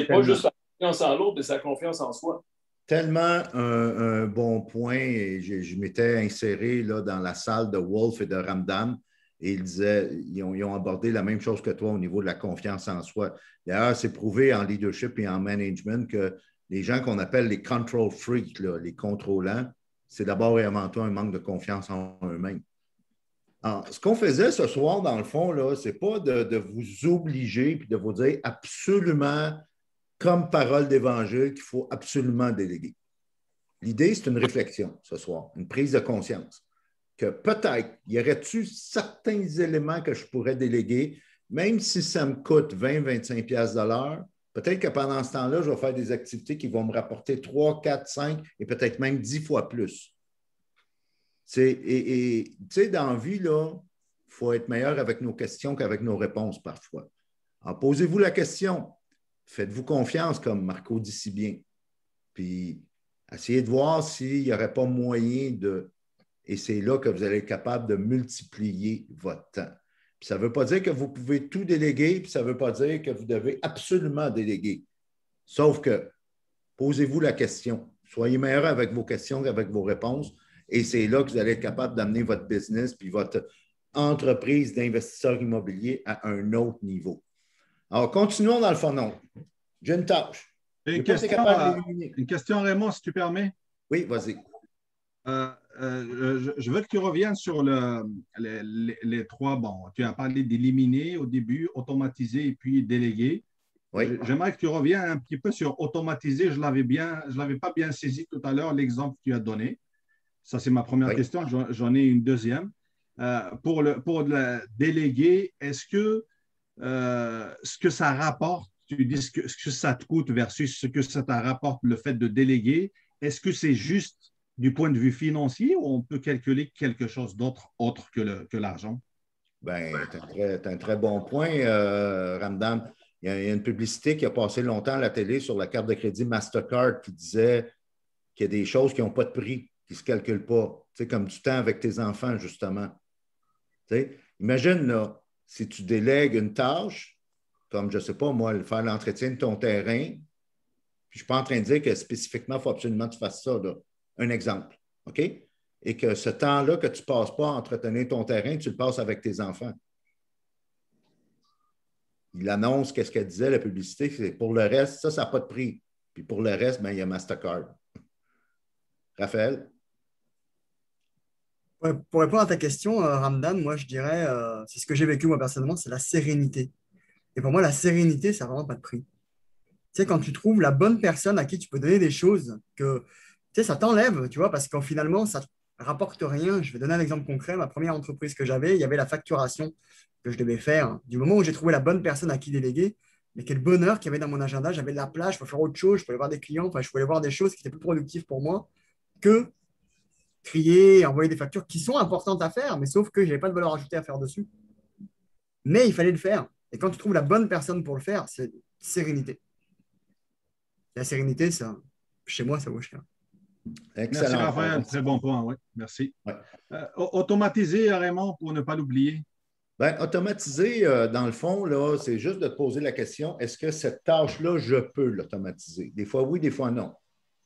pas juste la confiance en l'autre, mais sa confiance en soi. Tellement un bon point. Et je m'étais inséré là, dans la salle de Wolf et de Ramdam et ils ont abordé la même chose que toi au niveau de la confiance en soi. D'ailleurs, c'est prouvé en leadership et en management que les gens qu'on appelle les control freaks, là, les contrôlants, c'est d'abord et avant tout un manque de confiance en eux-mêmes. Alors, ce qu'on faisait ce soir, dans le fond, ce n'est pas de vous obliger et de vous dire absolument, comme parole d'évangile, qu'il faut absolument déléguer. L'idée, c'est une réflexion ce soir, une prise de conscience. Que peut-être, y aurait-tu certains éléments que je pourrais déléguer, même si ça me coûte 20-25 piastres de l'heure, peut-être que pendant ce temps-là, je vais faire des activités qui vont me rapporter 3, 4, 5 et peut-être même 10 fois plus. Et tu sais, dans la vie, il faut être meilleur avec nos questions qu'avec nos réponses parfois. Alors, posez-vous la question. Faites-vous confiance, comme Marco dit si bien. Puis, essayez de voir s'il n'y aurait pas moyen de... Et c'est là que vous allez être capable de multiplier votre temps. Puis ça ne veut pas dire que vous pouvez tout déléguer, puis ça ne veut pas dire que vous devez absolument déléguer. Sauf que, posez-vous la question. Soyez meilleur avec vos questions qu'avec vos réponses. Et c'est là que vous allez être capable d'amener votre business puis votre entreprise d'investisseur immobilier à un autre niveau. Alors, continuons dans le fond. Non. J'ai une tâche. Une question, Raymond, si tu permets. Oui, vas-y. Je veux que tu reviennes sur les trois. Bon, tu as parlé d'éliminer au début, automatiser et puis déléguer. Oui. J'aimerais que tu reviennes un petit peu sur automatiser. Je ne l'avais pas bien saisi tout à l'heure, l'exemple que tu as donné. Ça, c'est ma première question. J'en ai une deuxième. Pour le déléguer, est-ce que ce que ça rapporte, tu dis ce que ça te coûte versus ce que ça te rapporte, le fait de déléguer, est-ce que c'est juste du point de vue financier ou on peut calculer quelque chose d'autre autre que l'argent? Bien, tu as un très bon point, Ramdam. Il y a une publicité qui a passé longtemps à la télé sur la carte de crédit Mastercard qui disait qu'il y a des choses qui n'ont pas de prix, qui ne se calculent pas, tu sais, comme du temps avec tes enfants, justement. Tu sais, imagine, là, si tu délègues une tâche, comme, je ne sais pas, moi, faire l'entretien de ton terrain, puis je ne suis pas en train de dire que spécifiquement, il faut absolument que tu fasses ça, là. Un exemple, OK? Et que ce temps-là que tu ne passes pas à entretenir ton terrain, tu le passes avec tes enfants. Il annonce qu'est-ce qu'elle disait, la publicité, c'est pour le reste, ça n'a pas de prix. Puis pour le reste, bien, il y a Mastercard. Raphaël? Ouais, pour répondre à ta question, Ramdan, moi je dirais, c'est ce que j'ai vécu moi personnellement, c'est la sérénité. Et pour moi, la sérénité, ça n'a vraiment pas de prix. Tu sais, quand tu trouves la bonne personne à qui tu peux donner des choses que, tu sais, ça t'enlève, tu vois, parce qu'en finalement, ça ne rapporte rien. Je vais donner un exemple concret. Ma première entreprise que j'avais, il y avait la facturation que je devais faire. Du moment où j'ai trouvé la bonne personne à qui déléguer, mais quel bonheur qu'il y avait dans mon agenda. J'avais de la place, je pouvais faire autre chose, je pouvais voir des clients, enfin, je pouvais voir des choses qui étaient plus productives pour moi que trier, envoyer des factures qui sont importantes à faire, mais sauf que je n'avais pas de valeur ajoutée à faire dessus. Mais il fallait le faire. Et quand tu trouves la bonne personne pour le faire, c'est sérénité. La sérénité, ça, chez moi, ça vaut cher. Excellent. Merci, Raphaël. Très bon point. Oui, merci. Ouais. Automatiser, Raymond, pour ne pas l'oublier. Bien, automatiser, dans le fond, là, c'est juste de te poser la question, est-ce que cette tâche-là, je peux l'automatiser? Des fois oui, des fois non.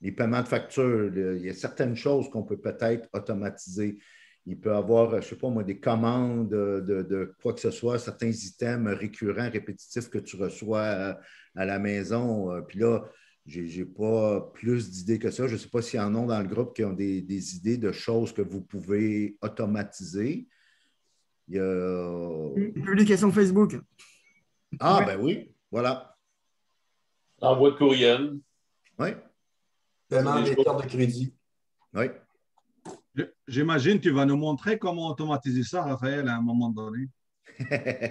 Les paiements de factures, il y a certaines choses qu'on peut peut-être automatiser. Il peut y avoir, je ne sais pas moi, des commandes de quoi que ce soit, certains items récurrents, répétitifs que tu reçois à la maison. Puis là, je n'ai pas plus d'idées que ça. Je ne sais pas s'il y en a dans le groupe qui ont des idées de choses que vous pouvez automatiser. Il y a... Une publication Facebook. Ah, ben oui, voilà. Envoi de courriel. Oui. Paiement des cartes de crédit. Oui. J'imagine que tu vas nous montrer comment automatiser ça, Raphaël, à un moment donné.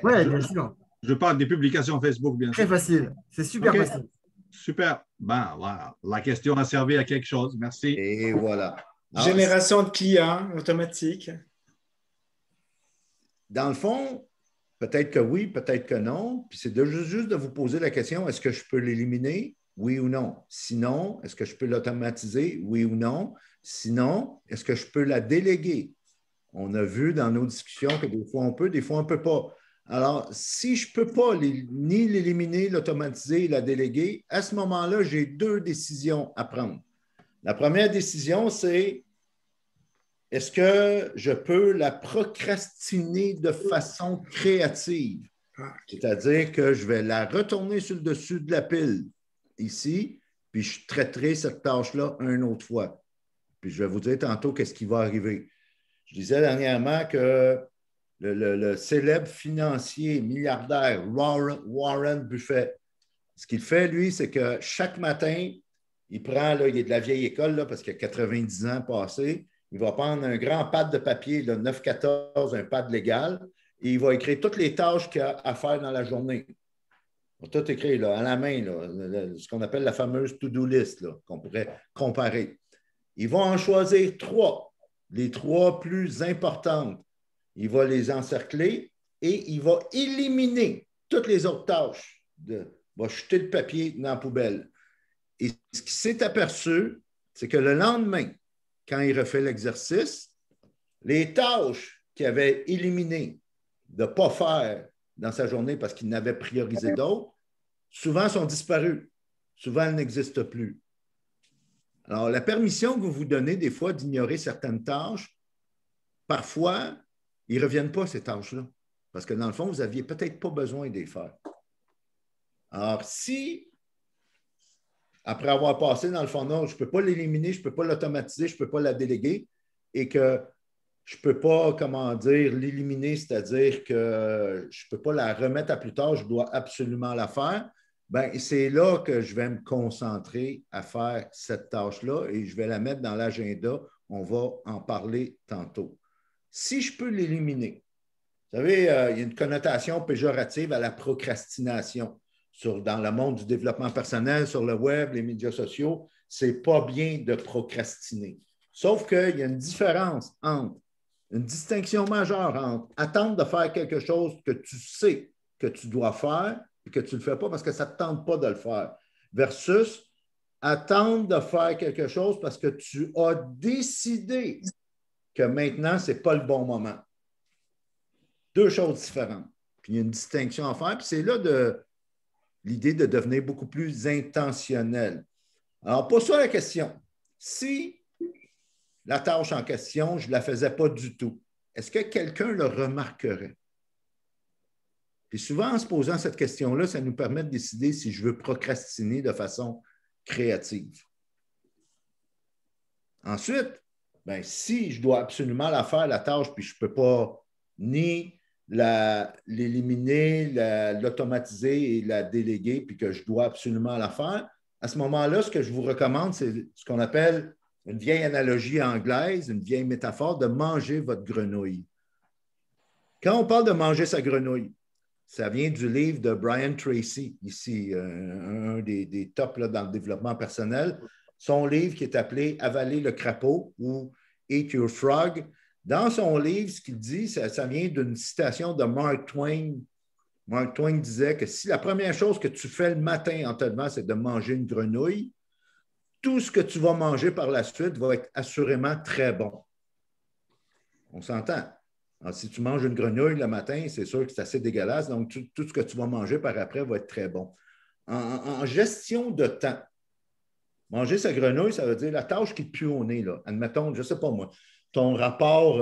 Oui, bien sûr. Je parle des publications Facebook, bien sûr. Très facile. C'est super facile. Super. Ben, voilà. La question a servi à quelque chose. Merci. Et voilà. Alors, génération de clients automatique. Dans le fond, peut-être que oui, peut-être que non. Puis c'est juste de vous poser la question, est-ce que je peux l'éliminer? Oui ou non? Sinon, est-ce que je peux l'automatiser? Oui ou non? Sinon, est-ce que je peux la déléguer? On a vu dans nos discussions que des fois on peut, des fois on ne peut pas. Alors, si je ne peux pas ni l'éliminer, l'automatiser, la déléguer, à ce moment-là, j'ai deux décisions à prendre. La première décision, c'est est-ce que je peux la procrastiner de façon créative? C'est-à-dire que je vais la retourner sur le dessus de la pile ici, puis je traiterai cette tâche-là une autre fois. Puis je vais vous dire tantôt qu'est-ce qui va arriver. Je disais dernièrement que le célèbre financier milliardaire Warren Buffett, ce qu'il fait, lui, c'est que chaque matin, il prend, là, il est de la vieille école là, parce qu'il a 90 ans passés, il va prendre un grand pad de papier, là, 9-14, un pad légal, et il va écrire toutes les tâches qu'il a à faire dans la journée. Il va tout écrire là, à la main, là, ce qu'on appelle la fameuse to-do list là, qu'on pourrait comparer. Il va en choisir 3, les 3 plus importantes. Il va les encercler et il va éliminer toutes les autres tâches. Il va jeter le papier dans la poubelle. Et ce qu'il s'est aperçu, c'est que le lendemain, quand il refait l'exercice, les tâches qu'il avait éliminées de ne pas faire dans sa journée parce qu'il n'avait priorisé d'autres, souvent sont disparues. Souvent, elles n'existent plus. Alors, la permission que vous vous donnez des fois d'ignorer certaines tâches, parfois, ils ne reviennent pas, ces tâches-là. Parce que dans le fond, vous n'aviez peut-être pas besoin de les faire. Alors, si, après avoir passé dans le fond, non, je ne peux pas l'éliminer, je ne peux pas l'automatiser, je ne peux pas la déléguer, et que je ne peux pas, comment dire, l'éliminer, c'est-à-dire que je ne peux pas la remettre à plus tard, je dois absolument la faire, bien, c'est là que je vais me concentrer à faire cette tâche-là et je vais la mettre dans l'agenda. On va en parler tantôt. Si je peux l'éliminer, vous savez, il y a une connotation péjorative à la procrastination. Dans le monde du développement personnel, sur le web, les médias sociaux, ce n'est pas bien de procrastiner. Sauf qu'il y a une différence entre, une distinction majeure entre attendre de faire quelque chose que tu sais que tu dois faire et que tu ne le fais pas parce que ça ne te tente pas de le faire, versus attendre de faire quelque chose parce que tu as décidé que maintenant, ce n'est pas le bon moment. Deux choses différentes. Puis il y a une distinction à faire, puis c'est là l'idée de devenir beaucoup plus intentionnel. Alors, pose-toi la question. Si la tâche en question, je ne la faisais pas du tout, est-ce que quelqu'un le remarquerait? Puis souvent, en se posant cette question-là, ça nous permet de décider si je veux procrastiner de façon créative. Ensuite, bien, si je dois absolument la faire, la tâche, puis je ne peux pas ni l'éliminer, l'automatiser et la déléguer, puis que je dois absolument la faire, à ce moment-là, ce que je vous recommande, c'est ce qu'on appelle une vieille analogie anglaise, une vieille métaphore de manger votre grenouille. Quand on parle de manger sa grenouille, ça vient du livre de Brian Tracy, ici, un des tops là, dans le développement personnel. Son livre qui est appelé « Avaler le crapaud » ou « Eat your frog ». Dans son livre, ce qu'il dit, ça vient d'une citation de Mark Twain. Mark Twain disait que si la première chose que tu fais le matin en te levant, c'est de manger une grenouille, tout ce que tu vas manger par la suite va être assurément très bon. On s'entend. Alors, si tu manges une grenouille le matin, c'est sûr que c'est assez dégueulasse, donc tout ce que tu vas manger par après va être très bon. En gestion de temps, manger sa grenouille, ça veut dire la tâche qui te pue au nez, là. Admettons, je ne sais pas moi, ton rapport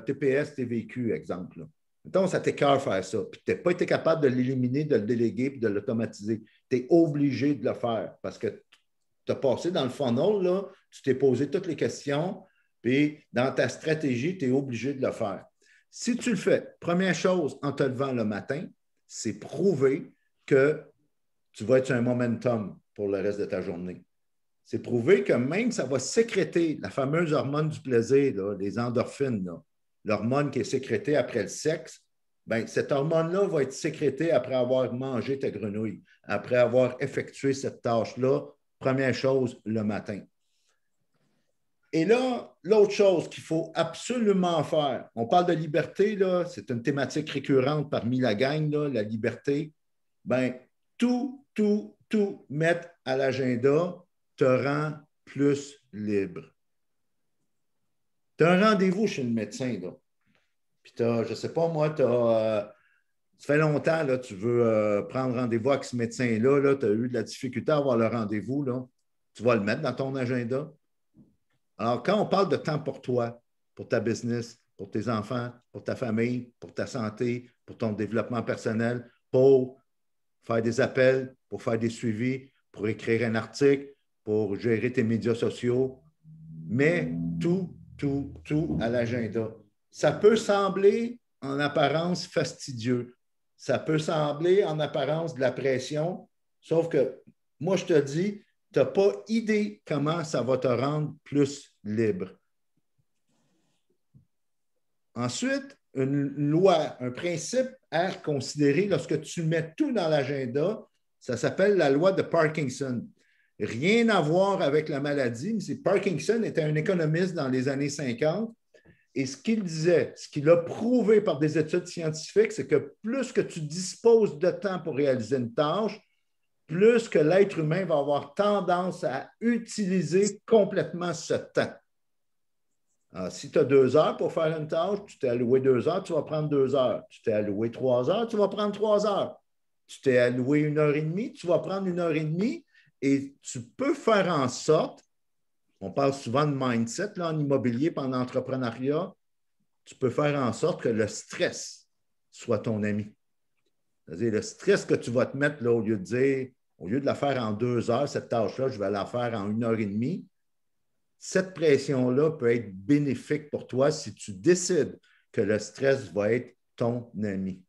TPS-TVQ, exemple. Là. Mettons, ça t'écoeure faire ça, puis tu n'as pas été capable de l'éliminer, de le déléguer, puis de l'automatiser. Tu es obligé de le faire parce que tu as passé dans le funnel, là, tu t'es posé toutes les questions, puis dans ta stratégie, tu es obligé de le faire. Si tu le fais, première chose en te levant le matin, c'est prouver que tu vas être sur un momentum pour le reste de ta journée. C'est prouvé que même ça va sécréter la fameuse hormone du plaisir, là, les endorphines, l'hormone qui est sécrétée après le sexe, bien, cette hormone-là va être sécrétée après avoir mangé ta grenouille, après avoir effectué cette tâche-là, première chose, le matin. Et là, l'autre chose qu'il faut absolument faire, on parle de liberté, là, c'est une thématique récurrente parmi la gang, là, la liberté, bien, tout mettre à l'agenda te rend plus libre. Tu as un rendez-vous chez le médecin, là. puis je ne sais pas, moi, ça fait longtemps, là, tu veux prendre rendez-vous avec ce médecin-là, là, tu as eu de la difficulté à avoir le rendez-vous, là, tu vas le mettre dans ton agenda. Alors, quand on parle de temps pour toi, pour ta business, pour tes enfants, pour ta famille, pour ta santé, pour ton développement personnel, pour faire des appels, pour faire des suivis, pour écrire un article, pour gérer tes médias sociaux, mets tout à l'agenda. Ça peut sembler en apparence fastidieux. Ça peut sembler en apparence de la pression, sauf que moi, je te dis, tu n'as pas idée comment ça va te rendre plus libre. Ensuite, une loi, un principe à considérer lorsque tu mets tout dans l'agenda, ça s'appelle la loi de Parkinson. Rien à voir avec la maladie, mais Parkinson était un économiste dans les années 50 et ce qu'il disait, ce qu'il a prouvé par des études scientifiques, c'est que plus que tu disposes de temps pour réaliser une tâche, plus que l'être humain va avoir tendance à utiliser complètement ce temps. Alors, si tu as 2 heures pour faire une tâche, tu t'es alloué 2 heures, tu vas prendre 2 heures. Tu t'es alloué 3 heures, tu vas prendre 3 heures. Tu t'es alloué 1h30, tu vas prendre 1h30 et tu peux faire en sorte, on parle souvent de mindset là, en immobilier, en entrepreneuriat, tu peux faire en sorte que le stress soit ton ami. C'est-à-dire le stress que tu vas te mettre là, au lieu de la faire en 2 heures, cette tâche-là, je vais la faire en 1h30. Cette pression-là peut être bénéfique pour toi si tu décides que le stress va être ton ami.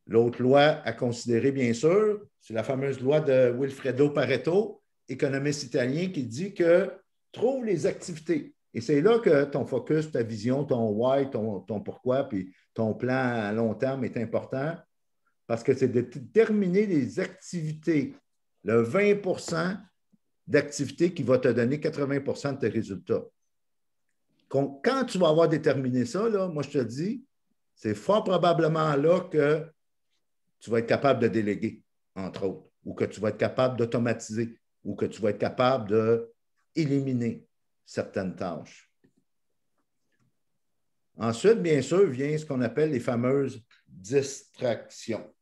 L'autre loi à considérer, bien sûr, c'est la fameuse loi de Wilfredo Pareto, économiste italien, qui dit que trouve les activités. Et c'est là que ton focus, ta vision, ton why, ton pourquoi, puis ton plan à long terme est important parce que c'est de déterminer les activités, le 20% d'activités qui va te donner 80% de tes résultats. Quand tu vas avoir déterminé ça, là, moi je te dis, c'est fort probablement là que tu vas être capable de déléguer, entre autres, ou que tu vas être capable d'automatiser, ou que tu vas être capable d'éliminer certaines tâches. Ensuite, bien sûr, vient ce qu'on appelle les fameuses distractions.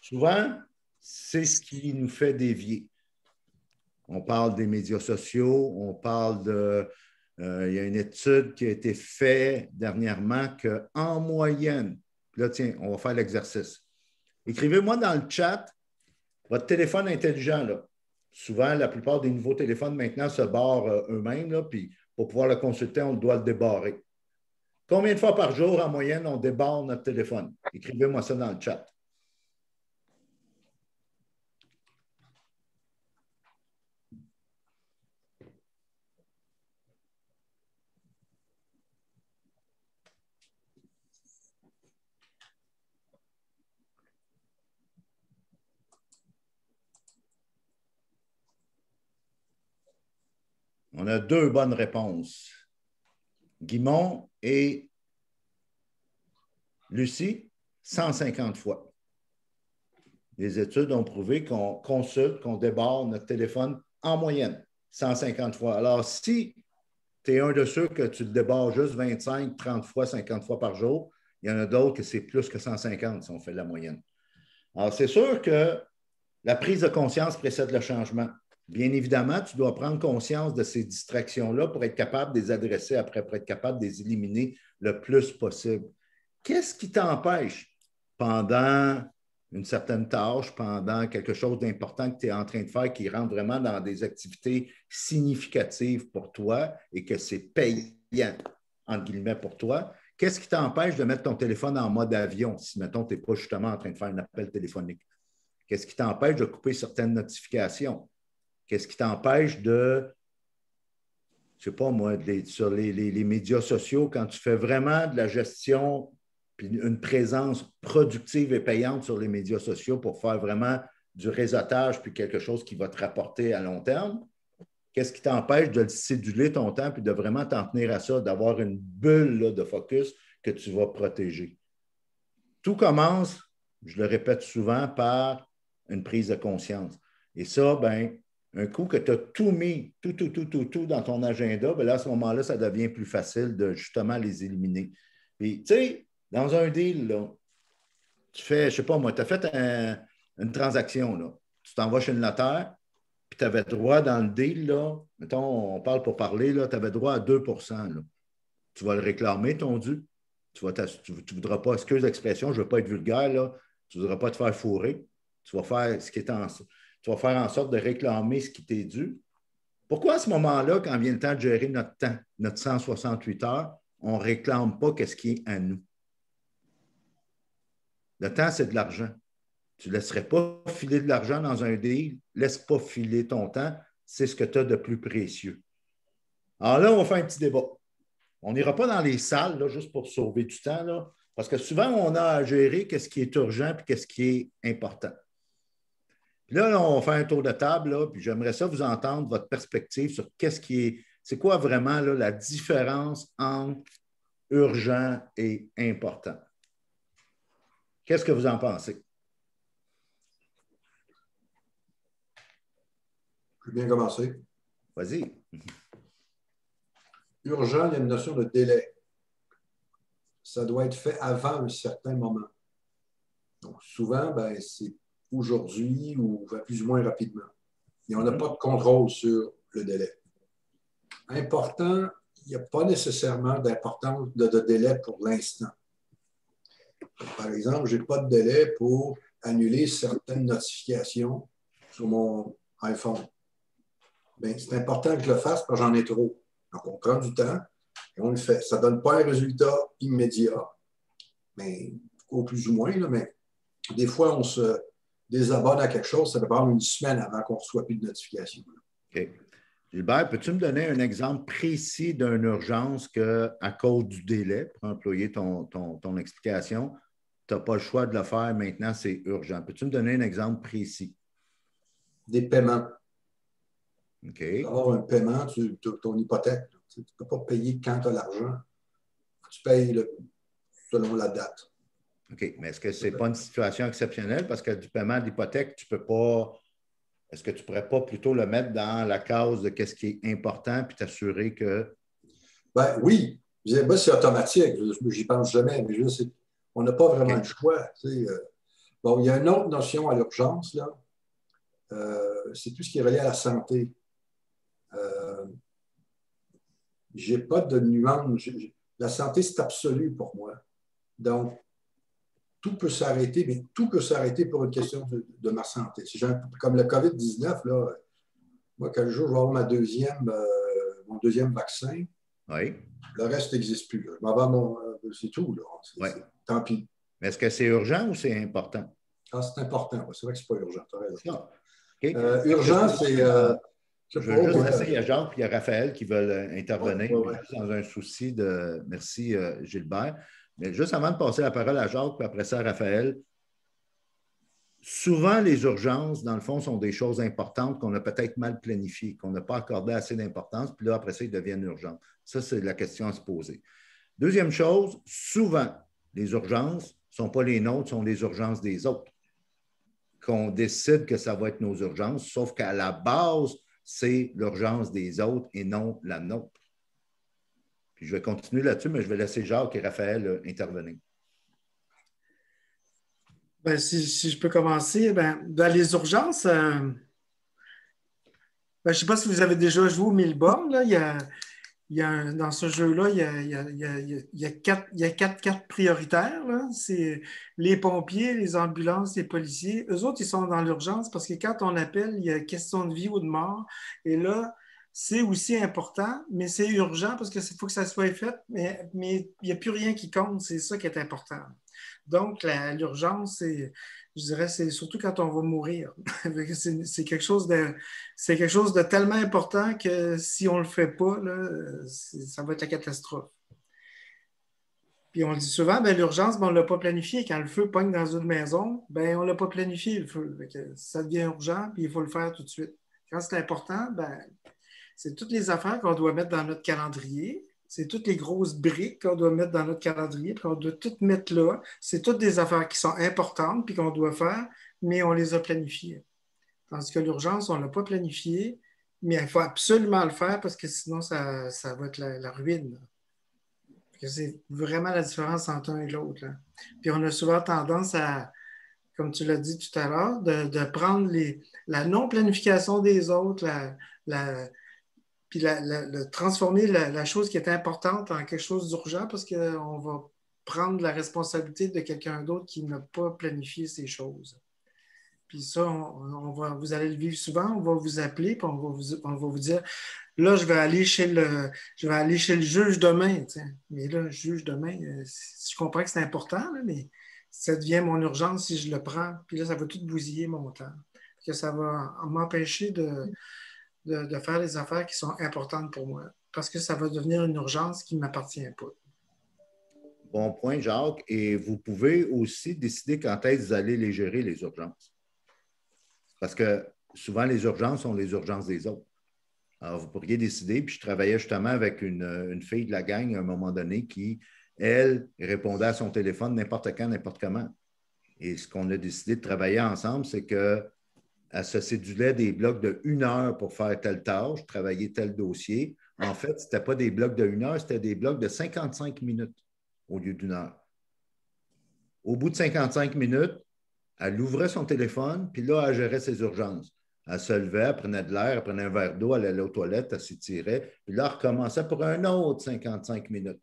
Souvent, c'est ce qui nous fait dévier. On parle des médias sociaux, on parle de... il y a une étude qui a été faite dernièrement qu'en moyenne, là, tiens, on va faire l'exercice. Écrivez-moi dans le chat votre téléphone intelligent. Là. Souvent, la plupart des nouveaux téléphones maintenant se barrent eux-mêmes, là, puis pour pouvoir le consulter, on doit le débarrer. Combien de fois par jour, en moyenne, on débarre notre téléphone? Écrivez-moi ça dans le chat. On a 2 bonnes réponses. Guimond et Lucie, 150 fois. Les études ont prouvé qu'on consulte, qu'on débarre notre téléphone en moyenne 150 fois. Alors, si tu es un de ceux que tu le débarres juste 25, 30 fois, 50 fois par jour, il y en a d'autres que c'est plus que 150 si on fait la moyenne. Alors, c'est sûr que la prise de conscience précède le changement. Bien évidemment, tu dois prendre conscience de ces distractions-là pour être capable de les adresser après, pour être capable de les éliminer le plus possible. Qu'est-ce qui t'empêche pendant une certaine tâche, pendant quelque chose d'important que tu es en train de faire qui rentre vraiment dans des activités significatives pour toi et que c'est payant, entre guillemets, pour toi? Qu'est-ce qui t'empêche de mettre ton téléphone en mode avion si, mettons, tu n'es pas justement en train de faire un appel téléphonique? Qu'est-ce qui t'empêche de couper certaines notifications? Qu'est-ce qui t'empêche de, je ne sais pas moi, sur les médias sociaux, quand tu fais vraiment de la gestion puis une présence productive et payante sur les médias sociaux pour faire vraiment du réseautage puis quelque chose qui va te rapporter à long terme, qu'est-ce qui t'empêche de céduler ton temps puis de vraiment t'en tenir à ça, d'avoir une bulle là, de focus que tu vas protéger? Tout commence, je le répète souvent, par une prise de conscience. Et ça, bien, Un coup que tu as tout mis, tout dans ton agenda, bien là, à ce moment-là, ça devient plus facile de justement les éliminer. Puis, tu sais, dans un deal, là, tu fais, je sais pas moi, tu as fait une transaction, là. Tu t'en vas chez le notaire, puis tu avais droit dans le deal, là, mettons, on parle pour parler, tu avais droit à 2 là. Tu vas le réclamer, ton dû. Tu ne voudras pas, excuse l'expression, je ne veux pas être vulgaire, là, tu ne voudras pas te faire fourrer. Tu vas faire tu vas faire en sorte de réclamer ce qui t'est dû. Pourquoi à ce moment-là, quand vient le temps de gérer notre temps, notre 168 heures, on ne réclame pas ce qui est à nous? Le temps, c'est de l'argent. Tu ne laisserais pas filer de l'argent dans un deal, laisse pas filer ton temps, c'est ce que tu as de plus précieux. Alors là, on va faire un petit débat. On n'ira pas dans les salles là, juste pour sauver du temps, là, parce que souvent, on a à gérer ce qui est urgent et ce qui est important. Puis là, on va faire un tour de table, là, puis j'aimerais ça vous entendre votre perspective sur c'est quoi vraiment là, la différence entre urgent et important. Qu'est-ce que vous en pensez? Je vais bien commencer. Vas-y. Urgent, il y a une notion de délai. Ça doit être fait avant un certain moment. Donc, souvent, ben, c'est aujourd'hui ou plus ou moins rapidement. Et on n'a pas de contrôle sur le délai. Important, il n'y a pas nécessairement d'importance de délai pour l'instant. Par exemple, je n'ai pas de délai pour annuler certaines notifications sur mon iPhone. Bien, c'est important que je le fasse parce que j'en ai trop. Donc, on prend du temps et on le fait. Ça ne donne pas un résultat immédiat, mais au plus ou moins, là, mais des fois, on se désabonne à quelque chose, ça peut prendre une semaine avant qu'on ne reçoive plus de notification. OK. Gilbert, peux-tu me donner un exemple précis d'une urgence qu'à cause du délai, pour employer ton explication, tu n'as pas le choix de le faire maintenant, c'est urgent. Peux-tu me donner un exemple précis? Des paiements. OK. Avoir un paiement, ton hypothèque, tu ne peux pas payer quand tu as l'argent. Tu payes selon la date. OK. Mais est-ce que ce n'est pas une situation exceptionnelle parce que du paiement d'hypothèque, tu ne peux pas. Est-ce que tu ne pourrais pas plutôt le mettre dans la case de ce qui est important puis t'assurer que. Ben oui. Moi, c'est automatique. Je n'y pense jamais, mais on n'a pas vraiment le choix. Bon, il y a une autre notion à l'urgence, là. C'est tout ce qui est relié à la santé. Je n'ai pas de nuance. La santé, c'est absolu pour moi. Donc, tout peut s'arrêter, mais tout peut s'arrêter pour une question de ma santé. Comme le COVID-19, là, moi, quel jour je vais avoir mon deuxième vaccin, oui. Le reste n'existe plus. Là. Je m'en vais c'est tout. Là. Tant pis. Mais est-ce que c'est urgent ou c'est important? Ah, c'est important. C'est vrai que ce n'est pas urgent. Tu as raison. Okay. Urgent, c'est. Je veux juste laisser à Jacques et à Raphaël qui veulent intervenir juste dans un souci de. Merci, Gilbert. Mais juste avant de passer la parole à Jacques, puis après ça à Raphaël, souvent les urgences, dans le fond, sont des choses importantes qu'on a peut-être mal planifiées, qu'on n'a pas accordé assez d'importance, puis là, après ça, ils deviennent urgentes. Ça, c'est la question à se poser. Deuxième chose, souvent, les urgences ne sont pas les nôtres, sont les urgences des autres. Qu'on décide que ça va être nos urgences, sauf qu'à la base, c'est l'urgence des autres et non la nôtre. Puis je vais continuer là-dessus, mais je vais laisser Jacques et Raphaël intervenir. Ben, si je peux commencer, dans les urgences, je ne sais pas si vous avez déjà joué au Milborn, là, dans ce jeu-là, il y a quatre cartes prioritaires. Là. C'est les pompiers, les ambulances, les policiers. Eux autres, ils sont dans l'urgence parce que quand on appelle, il y a question de vie ou de mort. Et là, c'est aussi important, mais c'est urgent parce qu'il faut que ça soit fait, mais il n'y a plus rien qui compte. C'est ça qui est important. Donc, l'urgence, je dirais, c'est surtout quand on va mourir. c'est quelque chose de tellement important que si on ne le fait pas, là, ça va être la catastrophe. Puis on le dit souvent, l'urgence, on ne l'a pas planifié. Quand le feu pogne dans une maison, on ne l'a pas planifié, le feu. Ça devient urgent, puis il faut le faire tout de suite. Quand c'est important, c'est toutes les affaires qu'on doit mettre dans notre calendrier. C'est toutes les grosses briques qu'on doit mettre dans notre calendrier, puis on doit toutes mettre là. C'est toutes des affaires qui sont importantes, puis qu'on doit faire, mais on les a planifiées. Tandis que l'urgence, on ne l'a pas planifié, mais il faut absolument le faire parce que sinon, ça va être la ruine. C'est vraiment la différence entre un et l'autre. Puis on a souvent tendance à, comme tu l'as dit tout à l'heure, de prendre la non-planification des autres, puis de transformer la chose qui est importante en quelque chose d'urgent parce qu'on va prendre la responsabilité de quelqu'un d'autre qui n'a pas planifié ces choses. Puis ça, vous allez le vivre souvent, on va vous appeler, puis on va vous dire, là, je vais aller chez le juge demain. T'sais. Mais là, le juge demain, je comprends que c'est important, là, mais ça devient mon urgence si je le prends. Puis là, ça va tout bousiller mon temps. Que ça va m'empêcher de faire les affaires qui sont importantes pour moi. Parce que ça va devenir une urgence qui ne m'appartient pas. Bon point, Jacques. Et vous pouvez aussi décider quand est-ce que vous allez les gérer, les urgences. Parce que souvent, les urgences sont les urgences des autres. Alors, vous pourriez décider, puis je travaillais justement avec une fille de la gang à un moment donné qui, elle, répondait à son téléphone n'importe quand, n'importe comment. Et ce qu'on a décidé de travailler ensemble, c'est qu'elle se cédulait des blocs de 1 heure pour faire telle tâche, travailler tel dossier. En fait, ce n'était pas des blocs de 1 heure, c'était des blocs de 55 minutes au lieu d'1 heure. Au bout de 55 minutes, elle ouvrait son téléphone, puis là, elle gérait ses urgences. Elle se levait, elle prenait de l'air, elle prenait un verre d'eau, elle allait aux toilettes, elle s'étirait, puis là, elle recommençait pour un autre 55 minutes.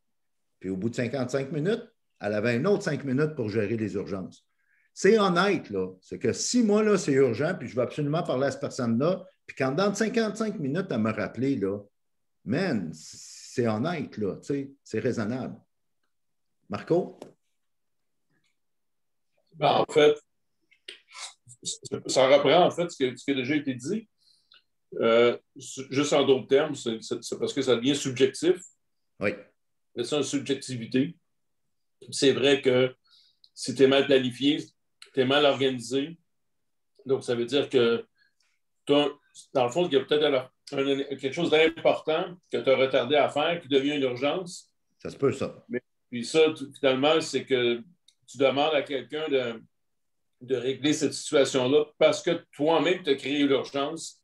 Puis au bout de 55 minutes, elle avait un autre 5 minutes pour gérer les urgences. C'est honnête, là. C'est que si moi, là, c'est urgent, puis je veux absolument parler à cette personne-là, puis quand dans 55 minutes, elle me rappelait, là, man, c'est honnête, là, tu sais, c'est raisonnable. Marco? Ben, en fait, ça reprend en fait ce qui a déjà été dit. Juste en d'autres termes, c'est parce que ça devient subjectif. Oui. C'est une subjectivité. C'est vrai que si tu es mal planifié, tu es mal organisé, donc ça veut dire que dans le fond, il y a peut-être quelque chose d'important que tu as retardé à faire qui devient une urgence. Ça se peut, ça. Puis ça, finalement, c'est que tu demandes à quelqu'un de régler cette situation-là parce que toi-même, tu as créé l'urgence.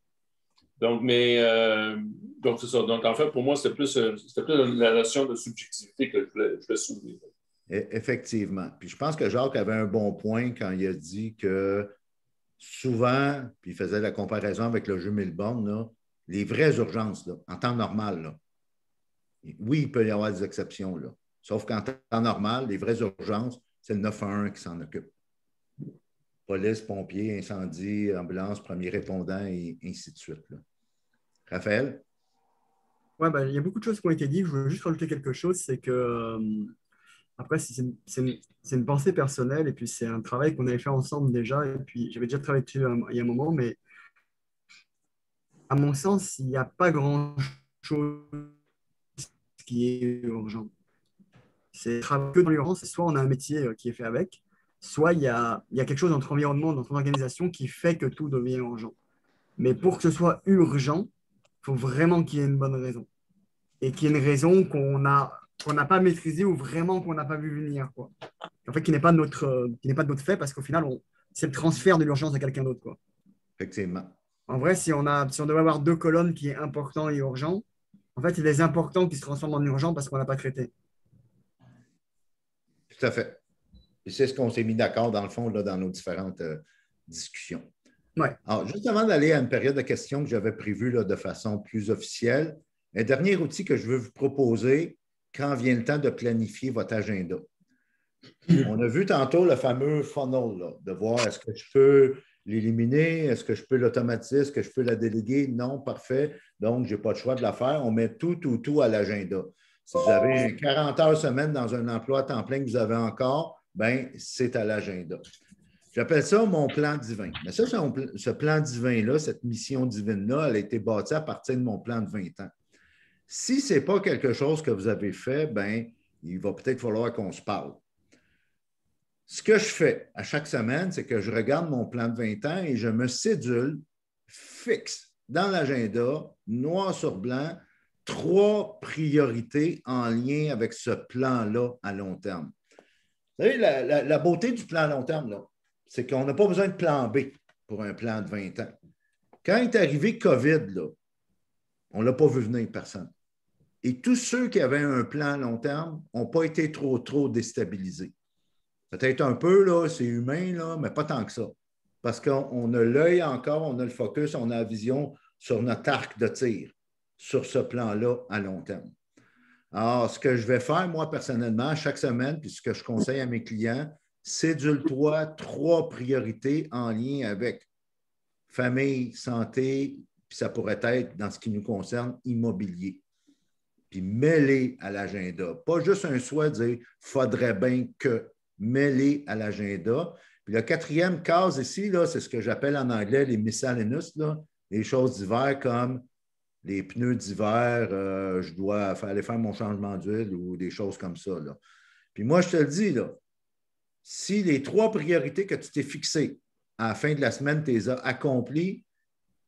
Donc, donc c'est ça. Donc, en fait, pour moi, c'était plus la notion de subjectivité que je voulais souligner. Effectivement. Puis je pense que Jacques avait un bon point quand il a dit que souvent, puis il faisait la comparaison avec le jeu Milborn, là, les vraies urgences, là, en temps normal, là, oui, il peut y avoir des exceptions, là. Sauf qu'en temps normal, les vraies urgences, c'est le 911 qui s'en occupe. Police, pompiers, incendie, ambulance, premier répondant et ainsi de suite. Là. Raphaël? Oui, ben, il y a beaucoup de choses qui ont été dites. Je veux juste rajouter quelque chose, c'est que après, c'est une pensée personnelle et puis c'est un travail qu'on avait fait ensemble déjà. Et puis j'avais déjà travaillé dessus il y a un moment, mais à mon sens, il n'y a pas grand-chose qui est urgent. C'est que dans l'urgence, soit on a un métier qui est fait avec, soit il y a quelque chose dans notre environnement, dans notre organisation qui fait que tout devient urgent. Mais pour que ce soit urgent, il faut vraiment qu'il y ait une bonne raison. Et qu'il y ait une raison qu'on n'a pas maîtrisée ou vraiment qu'on n'a pas vu venir. Quoi. En fait, qui n'est pas de notre fait parce qu'au final, c'est le transfert de l'urgence à quelqu'un d'autre. Quoi. Effectivement. En vrai, si on devait avoir 2 colonnes qui est important et urgent, en fait, c'est les importants qui se transforment en urgent parce qu'on n'a pas traité. Tout à fait. Et c'est ce qu'on s'est mis d'accord, dans le fond, là, dans nos différentes discussions. Ouais. Alors, juste avant d'aller à une période de questions que j'avais prévue là, de façon plus officielle, un dernier outil que je veux vous proposer quand vient le temps de planifier votre agenda. On a vu tantôt le fameux funnel, là, de voir est-ce que je peux l'éliminer, est-ce que je peux l'automatiser, est-ce que je peux la déléguer? Non, parfait. Donc, je n'ai pas le choix de la faire. On met tout à l'agenda. Si vous avez 40 heures semaine dans un emploi à temps plein que vous avez encore, bien, c'est à l'agenda. J'appelle ça mon plan divin. Mais ça, ce plan divin-là, cette mission divine-là, elle a été bâtie à partir de mon plan de 20 ans. Si ce n'est pas quelque chose que vous avez fait, bien, il va peut-être falloir qu'on se parle. Ce que je fais à chaque semaine, c'est que je regarde mon plan de 20 ans et je me cédule fixe dans l'agenda, noir sur blanc, 3 priorités en lien avec ce plan-là à long terme. Vous savez, la beauté du plan à long terme, là, c'est qu'on n'a pas besoin de plan B pour un plan de 20 ans. Quand est arrivé COVID, là, on ne l'a pas vu venir, personne. Et tous ceux qui avaient un plan à long terme n'ont pas été trop déstabilisés. Peut-être un peu, là, c'est humain, là, mais pas tant que ça. Parce qu'on a l'œil encore, on a le focus, on a la vision sur notre arc de tir, sur ce plan-là à long terme. Alors, ce que je vais faire, moi, personnellement, chaque semaine, puis ce que je conseille à mes clients, cédule-toi 3 priorités en lien avec famille, santé, puis ça pourrait être, dans ce qui nous concerne, immobilier. Puis mets-les à l'agenda. Pas juste un souhait de dire « faudrait bien que », mets-les à l'agenda. Puis la 4e case ici, là, c'est ce que j'appelle en anglais les miscellaneous, là, les choses d'hiver comme les pneus d'hiver, je dois aller faire mon changement d'huile ou des choses comme ça, là. Puis moi, je te le dis, là, si les 3 priorités que tu t'es fixées à la fin de la semaine, tu les as accomplies,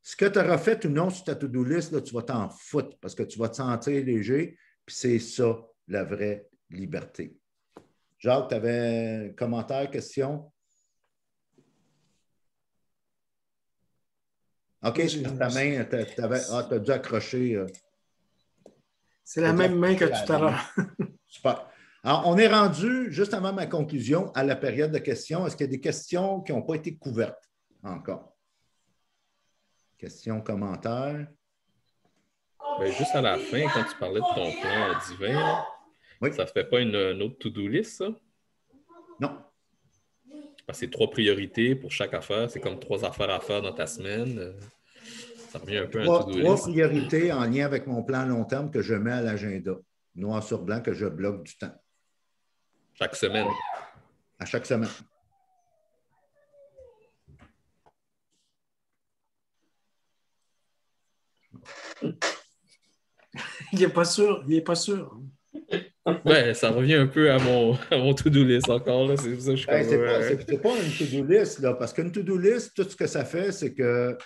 ce que tu auras fait ou non sur ta to-do list, là, tu vas t'en foutre parce que tu vas te sentir léger, puis c'est ça, la vraie liberté. Jacques, tu avais un commentaire, question? OK, sur ta main, tu as dû accrocher. C'est la même main que tout à l'heure. Super. Alors, on est rendu, juste avant ma conclusion, à la période de questions. Est-ce qu'il y a des questions qui n'ont pas été couvertes encore? Questions, commentaires? Ben, juste à la fin, quand tu parlais de ton plan d'hiver, oui. Ça ne fait pas une autre to-do list, ça? Non. Parce que c'est 3 priorités pour chaque affaire. C'est comme 3 affaires à faire dans ta semaine. Ça revient un peu à un to-do list. 3 priorités en lien avec mon plan à long terme que je mets à l'agenda. Noir sur blanc, que je bloque du temps. Chaque semaine. À chaque semaine. Il n'est pas sûr. Il n'est pas sûr. Ouais, ça revient un peu à mon to-do list encore. Là. C'est pour ça que je suis c'est pas une to-do list, là, parce qu'une to-do list, tout ce que ça fait, c'est que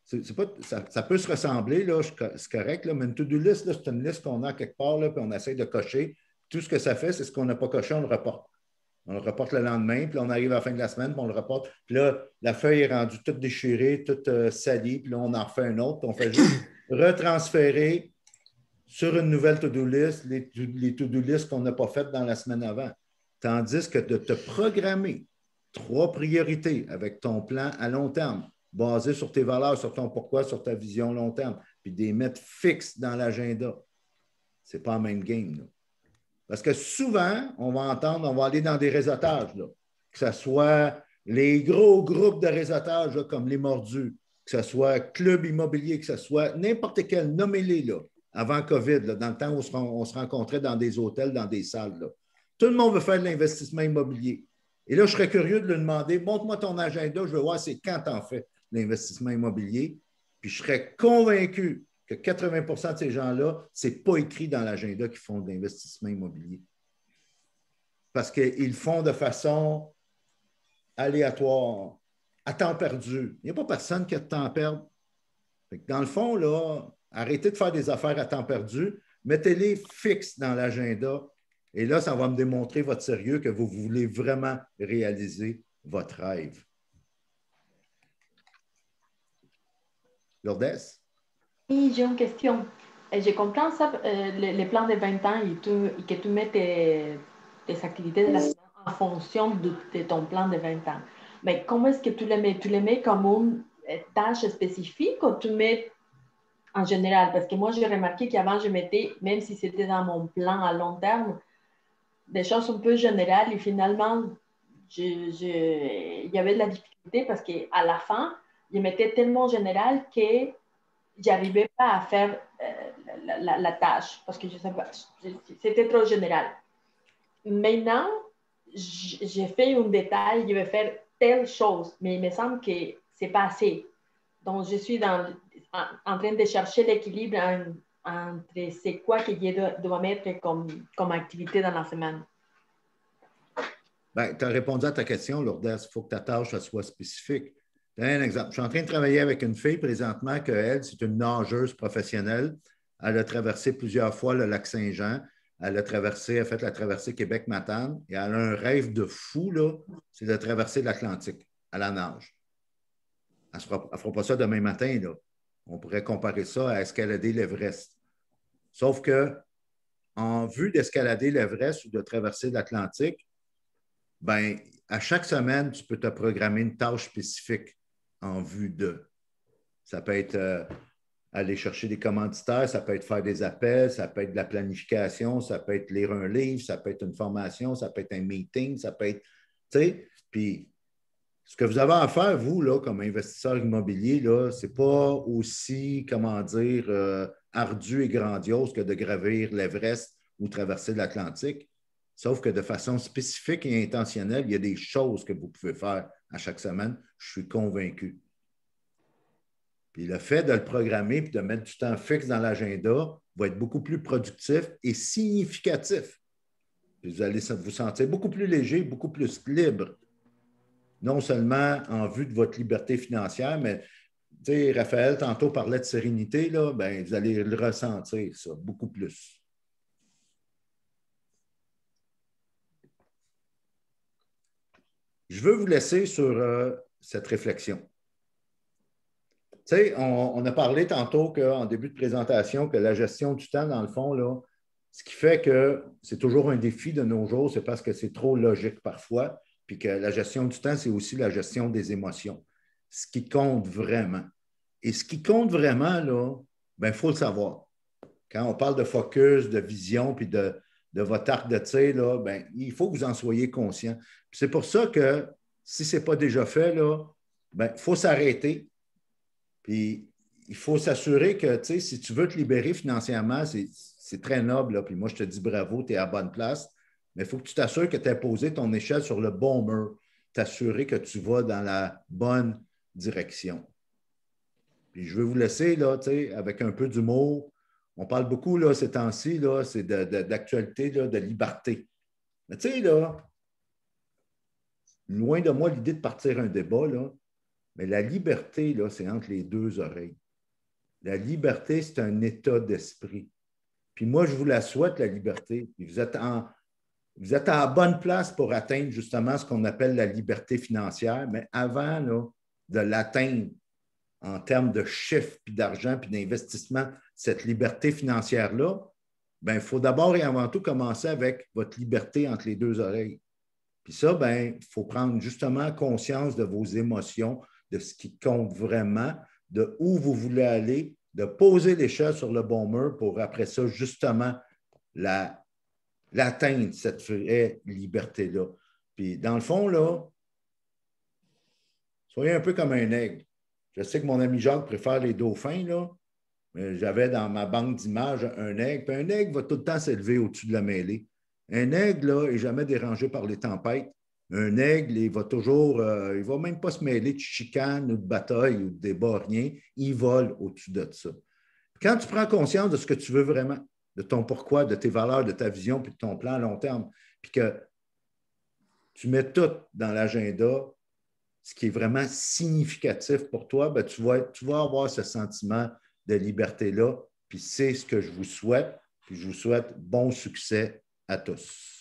ça peut se ressembler, là, c'est correct, là, mais une to-do list, là, c'est une liste qu'on a quelque part, là, puis on essaie de cocher. Tout ce que ça fait, c'est ce qu'on n'a pas coché, on le reporte. On le reporte le lendemain, puis on arrive à la fin de la semaine, puis on le reporte. Puis là, la feuille est rendue toute déchirée, toute salie, puis là, on en refait un autre, puis on fait juste retransférer sur une nouvelle to-do list les to-do list qu'on n'a pas faites dans la semaine avant. Tandis que de te programmer 3 priorités avec ton plan à long terme, basé sur tes valeurs, sur ton pourquoi, sur ta vision long terme, puis des mettre fixes dans l'agenda, ce n'est pas le même game, là. Parce que souvent, on va aller dans des réseautages, là, que ce soit les gros groupes de réseautage là, comme les Mordus, que ce soit Club Immobilier, que ce soit n'importe quel, nommez-les là, avant COVID, là, dans le temps où on se rencontrait dans des hôtels, dans des salles. Là. Tout le monde veut faire de l'investissement immobilier. Et là, je serais curieux de lui demander, montre-moi ton agenda, je veux voir c'est quand tu en fais l'investissement immobilier. Puis je serais convaincu que 80 de ces gens-là, ce n'est pas écrit dans l'agenda qu'ils font de l'investissement immobilier. Parce qu'ils le font de façon aléatoire, à temps perdu. Il n'y a pas personne qui a de temps à perdre. Dans le fond, là, arrêtez de faire des affaires à temps perdu, mettez-les fixes dans l'agenda et là, ça va me démontrer votre sérieux que vous voulez vraiment réaliser votre rêve. Lourdes? Oui, j'ai une question. Je comprends ça, les plans de 20 ans et que tu mets tes activités de la semaine en fonction de ton plan de 20 ans. Mais comment est-ce que tu les mets? Tu les mets comme une tâche spécifique ou tu mets en général? Parce que moi, j'ai remarqué qu'avant, je mettais, même si c'était dans mon plan à long terme, des choses un peu générales et finalement, il y avait de la difficulté parce qu'à la fin, je mettais tellement général que j'arrivais pas à faire la tâche parce que je sais pas, c'était trop général. Maintenant, j'ai fait un détail, je vais faire telle chose, mais il me semble que c'est pas assez. Donc, je suis en train de chercher l'équilibre entre c'est quoi que je dois mettre comme activité dans la semaine. Bien, tu as répondu à ta question, Lourdes. Il faut que ta tâche soit spécifique. Un exemple. Je suis en train de travailler avec une fille présentement qu'elle, c'est une nageuse professionnelle. Elle a traversé plusieurs fois le lac Saint-Jean. Elle a fait la traversée Québec-Matane et elle a un rêve de fou, là, c'est de traverser l'Atlantique à la nage. Elle ne fera pas ça demain matin, là. On pourrait comparer ça à escalader l'Everest. Sauf que, en vue d'escalader l'Everest ou de traverser l'Atlantique, ben, à chaque semaine, tu peux te programmer une tâche spécifique en vue de. Ça peut être aller chercher des commanditaires, ça peut être faire des appels, ça peut être de la planification, ça peut être lire un livre, ça peut être une formation, ça peut être un meeting, ça peut être, tu sais, puis ce que vous avez à faire, vous, là, comme investisseur immobilier, ce n'est pas aussi, comment dire, ardu et grandiose que de gravir l'Everest ou traverser l'Atlantique. Sauf que de façon spécifique et intentionnelle, il y a des choses que vous pouvez faire à chaque semaine. Je suis convaincu. Puis le fait de le programmer et de mettre du temps fixe dans l'agenda va être beaucoup plus productif et significatif. Puis vous allez vous sentir beaucoup plus léger, beaucoup plus libre. Non seulement en vue de votre liberté financière, mais tu sais, Raphaël, tantôt parlait de sérénité, là, ben, vous allez le ressentir, ça, beaucoup plus. Je veux vous laisser sur cette réflexion. Tu sais, on a parlé tantôt en début de présentation que la gestion du temps, dans le fond, là, ce qui fait que c'est toujours un défi de nos jours, c'est parce que c'est trop logique parfois, puis que la gestion du temps, c'est aussi la gestion des émotions. Ce qui compte vraiment. Et ce qui compte vraiment, là, ben, il faut le savoir. Quand on parle de focus, de vision, puis de votre arc de tir, là, ben, il faut que vous en soyez conscient. C'est pour ça que si ce n'est pas déjà fait, ben, il faut s'arrêter. Puis il faut s'assurer que, tu sais, si tu veux te libérer financièrement, c'est très noble. Là. Puis moi, je te dis bravo, tu es à la bonne place. Mais il faut que tu t'assures que tu as posé ton échelle sur le bon mur. T'assurer que tu vas dans la bonne direction. Puis je veux vous laisser, là, tu sais, avec un peu d'humour. On parle beaucoup, là, ces temps-ci, là, c'est d'actualité, de liberté. Mais tu sais, là, loin de moi l'idée de partir un débat, là, mais la liberté, là, c'est entre les deux oreilles. La liberté, c'est un état d'esprit. Puis moi, je vous la souhaite, la liberté. Puis vous êtes à la bonne place pour atteindre justement ce qu'on appelle la liberté financière, mais avant là, de l'atteindre en termes de chiffres, puis d'argent, puis d'investissement, cette liberté financière-là, ben, il faut d'abord et avant tout commencer avec votre liberté entre les deux oreilles. Puis ça, ben, il faut prendre justement conscience de vos émotions, de ce qui compte vraiment, de où vous voulez aller, de poser l'échelle sur le bon mur pour après ça, justement, l'atteindre, cette vraie liberté-là. Puis dans le fond, là, soyez un peu comme un aigle. Je sais que mon ami Jacques préfère les dauphins, là, mais j'avais dans ma banque d'images un aigle. Puis un aigle va tout le temps s'élever au-dessus de la mêlée. Un aigle, là, n'est jamais dérangé par les tempêtes. Un aigle, il va toujours, il ne va même pas se mêler de chicanes ou de bataille ou de débat, rien. Il vole au-dessus de ça. Quand tu prends conscience de ce que tu veux vraiment, de ton pourquoi, de tes valeurs, de ta vision, puis de ton plan à long terme, puis que tu mets tout dans l'agenda, ce qui est vraiment significatif pour toi, ben, tu vas avoir ce sentiment de liberté-là, puis c'est ce que je vous souhaite, puis je vous souhaite bon succès à tous.